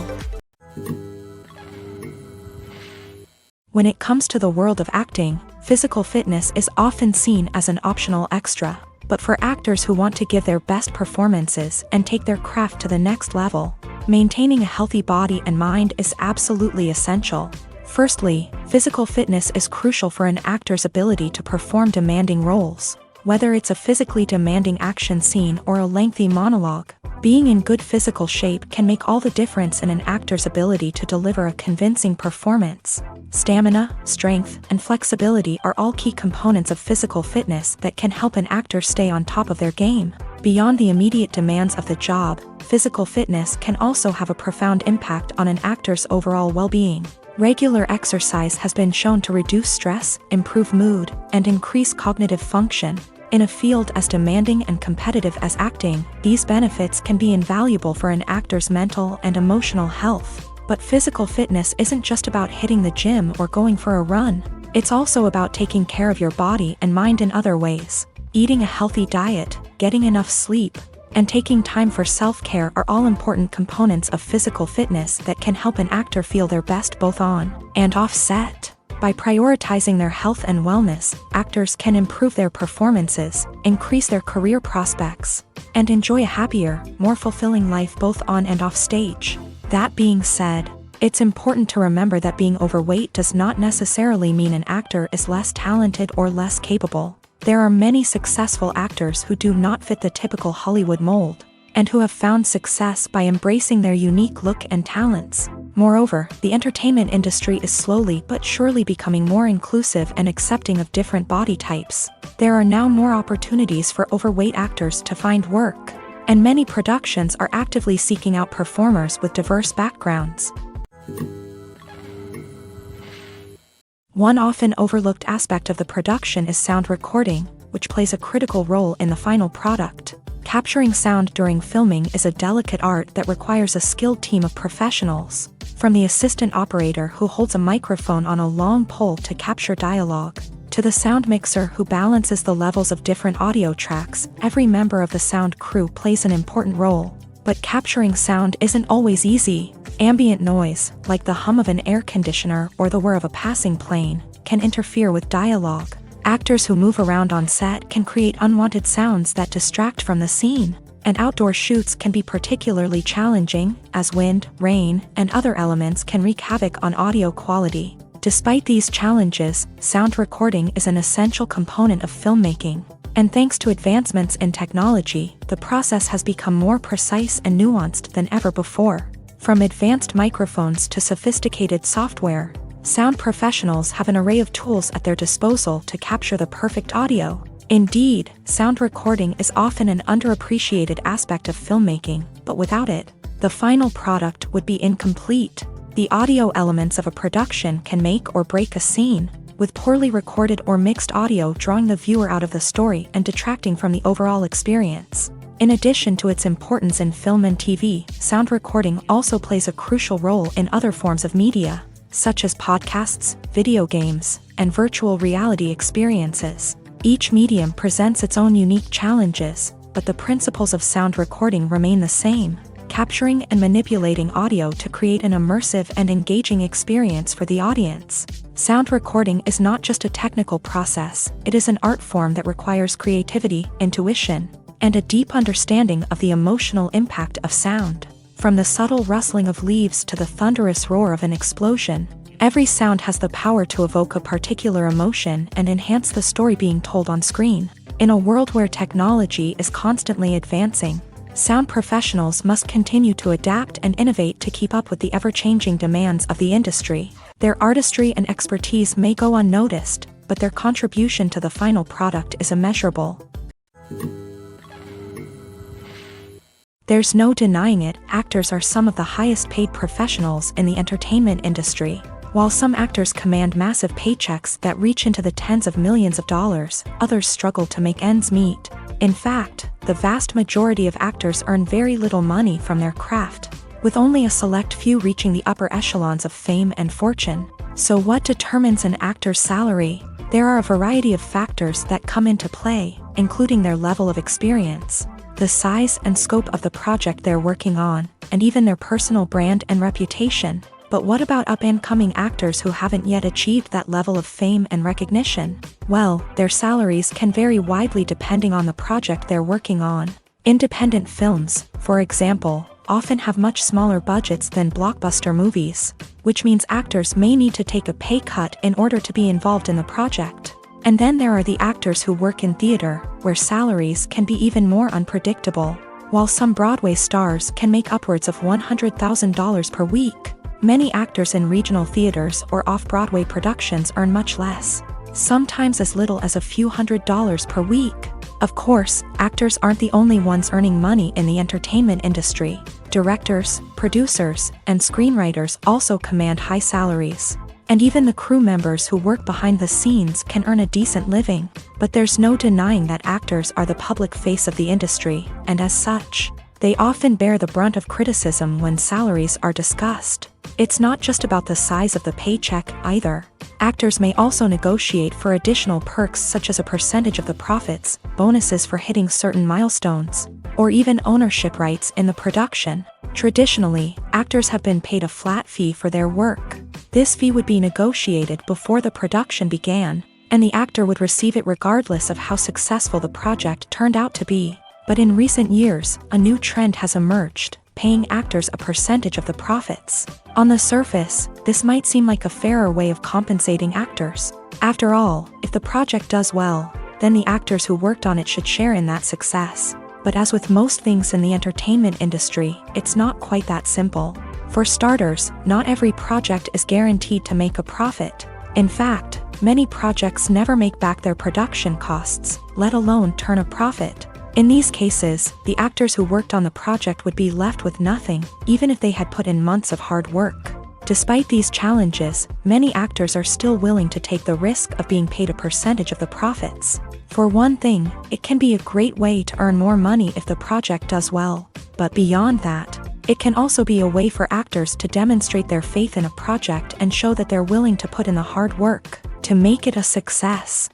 When it comes to the world of acting, physical fitness is often seen as an optional extra. But for actors who want to give their best performances and take their craft to the next level, maintaining a healthy body and mind is absolutely essential. Firstly, physical fitness is crucial for an actor's ability to perform demanding roles. Whether it's a physically demanding action scene or a lengthy monologue, being in good physical shape can make all the difference in an actor's ability to deliver a convincing performance. Stamina, strength, and flexibility are all key components of physical fitness that can help an actor stay on top of their game. Beyond the immediate demands of the job, physical fitness can also have a profound impact on an actor's overall well-being. Regular exercise has been shown to reduce stress, improve mood, and increase cognitive function. In a field as demanding and competitive as acting, these benefits can be invaluable for an actor's mental and emotional health. But physical fitness isn't just about hitting the gym or going for a run. It's also about taking care of your body and mind in other ways. Eating a healthy diet, getting enough sleep, and taking time for self-care are all important components of physical fitness that can help an actor feel their best both on and off set. By prioritizing their health and wellness, actors can improve their performances, increase their career prospects, and enjoy a happier, more fulfilling life both on and off stage. That being said, it's important to remember that being overweight does not necessarily mean an actor is less talented or less capable. There are many successful actors who do not fit the typical Hollywood mold, and who have found success by embracing their unique look and talents. Moreover, the entertainment industry is slowly but surely becoming more inclusive and accepting of different body types. There are now more opportunities for overweight actors to find work, and many productions are actively seeking out performers with diverse backgrounds. One often overlooked aspect of the production is sound recording, which plays a critical role in the final product. Capturing sound during filming is a delicate art that requires a skilled team of professionals. From the assistant operator who holds a microphone on a long pole to capture dialogue, to the sound mixer who balances the levels of different audio tracks, every member of the sound crew plays an important role. But capturing sound isn't always easy. Ambient noise, like the hum of an air conditioner or the whir of a passing plane, can interfere with dialogue. Actors who move around on set can create unwanted sounds that distract from the scene, and outdoor shoots can be particularly challenging, as wind, rain, and other elements can wreak havoc on audio quality. Despite these challenges, sound recording is an essential component of filmmaking, and thanks to advancements in technology, the process has become more precise and nuanced than ever before. From advanced microphones to sophisticated software, sound professionals have an array of tools at their disposal to capture the perfect audio. Indeed, sound recording is often an underappreciated aspect of filmmaking, but without it, the final product would be incomplete. The audio elements of a production can make or break a scene, with poorly recorded or mixed audio drawing the viewer out of the story and detracting from the overall experience. In addition to its importance in film and TV, sound recording also plays a crucial role in other forms of media, such as podcasts, video games, and virtual reality experiences. Each medium presents its own unique challenges, but the principles of sound recording remain the same, capturing and manipulating audio to create an immersive and engaging experience for the audience. Sound recording is not just a technical process, it is an art form that requires creativity, intuition, and a deep understanding of the emotional impact of sound. From the subtle rustling of leaves to the thunderous roar of an explosion, every sound has the power to evoke a particular emotion and enhance the story being told on screen. In a world where technology is constantly advancing, sound professionals must continue to adapt and innovate to keep up with the ever-changing demands of the industry. Their artistry and expertise may go unnoticed, but their contribution to the final product is immeasurable. There's no denying it, actors are some of the highest-paid professionals in the entertainment industry. While some actors command massive paychecks that reach into the tens of millions of dollars, others struggle to make ends meet. In fact, the vast majority of actors earn very little money from their craft, with only a select few reaching the upper echelons of fame and fortune. So what determines an actor's salary? There are a variety of factors that come into play, including their level of experience, the size and scope of the project they're working on, and even their personal brand and reputation. But what about up-and-coming actors who haven't yet achieved that level of fame and recognition? Well, their salaries can vary widely depending on the project they're working on. Independent films, for example, often have much smaller budgets than blockbuster movies, which means actors may need to take a pay cut in order to be involved in the project. And then there are the actors who work in theater, where salaries can be even more unpredictable. While some Broadway stars can make upwards of $100,000 per week, many actors in regional theaters or off-Broadway productions earn much less, sometimes as little as a few $100s per week. Of course, actors aren't the only ones earning money in the entertainment industry. Directors, producers, and screenwriters also command high salaries. And even the crew members who work behind the scenes can earn a decent living. But there's no denying that actors are the public face of the industry, and as such, they often bear the brunt of criticism when salaries are discussed. It's not just about the size of the paycheck either. Actors may also negotiate for additional perks such as a percentage of the profits, bonuses for hitting certain milestones, or even ownership rights in the production. Traditionally, actors have been paid a flat fee for their work. This fee would be negotiated before the production began, and the actor would receive it regardless of how successful the project turned out to be. But in recent years, a new trend has emerged, paying actors a percentage of the profits. On the surface, this might seem like a fairer way of compensating actors. After all, if the project does well, then the actors who worked on it should share in that success. But as with most things in the entertainment industry, it's not quite that simple. For starters, not every project is guaranteed to make a profit. In fact, many projects never make back their production costs, let alone turn a profit. In these cases, the actors who worked on the project would be left with nothing, even if they had put in months of hard work. Despite these challenges, many actors are still willing to take the risk of being paid a percentage of the profits. For one thing, it can be a great way to earn more money if the project does well. But beyond that, it can also be a way for actors to demonstrate their faith in a project and show that they're willing to put in the hard work to make it a success.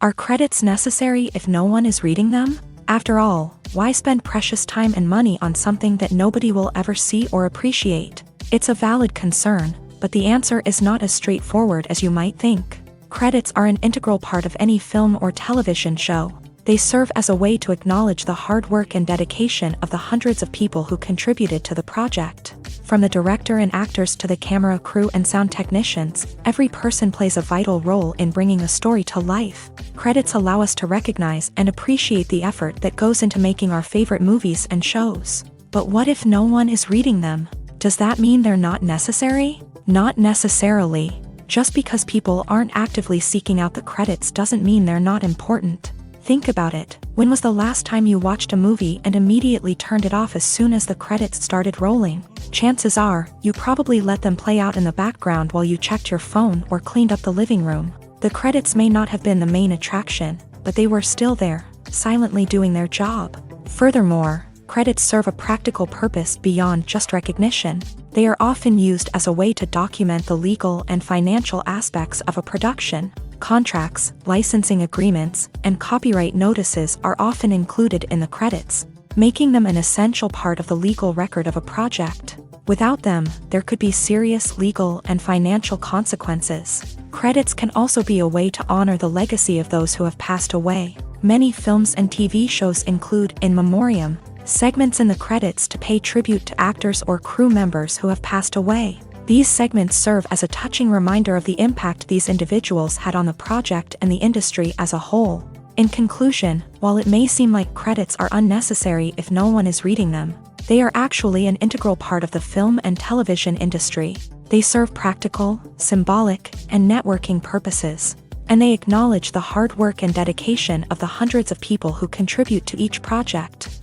Are credits necessary if no one is reading them? After all, why spend precious time and money on something that nobody will ever see or appreciate? It's a valid concern, but the answer is not as straightforward as you might think. Credits are an integral part of any film or television show. They serve as a way to acknowledge the hard work and dedication of the hundreds of people who contributed to the project. From the director and actors to the camera crew and sound technicians, every person plays a vital role in bringing a story to life. Credits allow us to recognize and appreciate the effort that goes into making our favorite movies and shows. But what if no one is reading them? Does that mean they're not necessary? Not necessarily. Just because people aren't actively seeking out the credits doesn't mean they're not important. Think about it. When was the last time you watched a movie and immediately turned it off as soon as the credits started rolling? Chances are, you probably let them play out in the background while you checked your phone or cleaned up the living room. The credits may not have been the main attraction, but they were still there, silently doing their job. Furthermore, credits serve a practical purpose beyond just recognition. They are often used as a way to document the legal and financial aspects of a production. Contracts, licensing agreements, and copyright notices are often included in the credits, making them an essential part of the legal record of a project. Without them, there could be serious legal and financial consequences. Credits can also be a way to honor the legacy of those who have passed away. Many films and TV shows include in memoriam segments in the credits to pay tribute to actors or crew members who have passed away. These segments serve as a touching reminder of the impact these individuals had on the project and the industry as a whole. In conclusion, while it may seem like credits are unnecessary if no one is reading them, they are actually an integral part of the film and television industry. They serve practical, symbolic, and networking purposes, and they acknowledge the hard work and dedication of the hundreds of people who contribute to each project.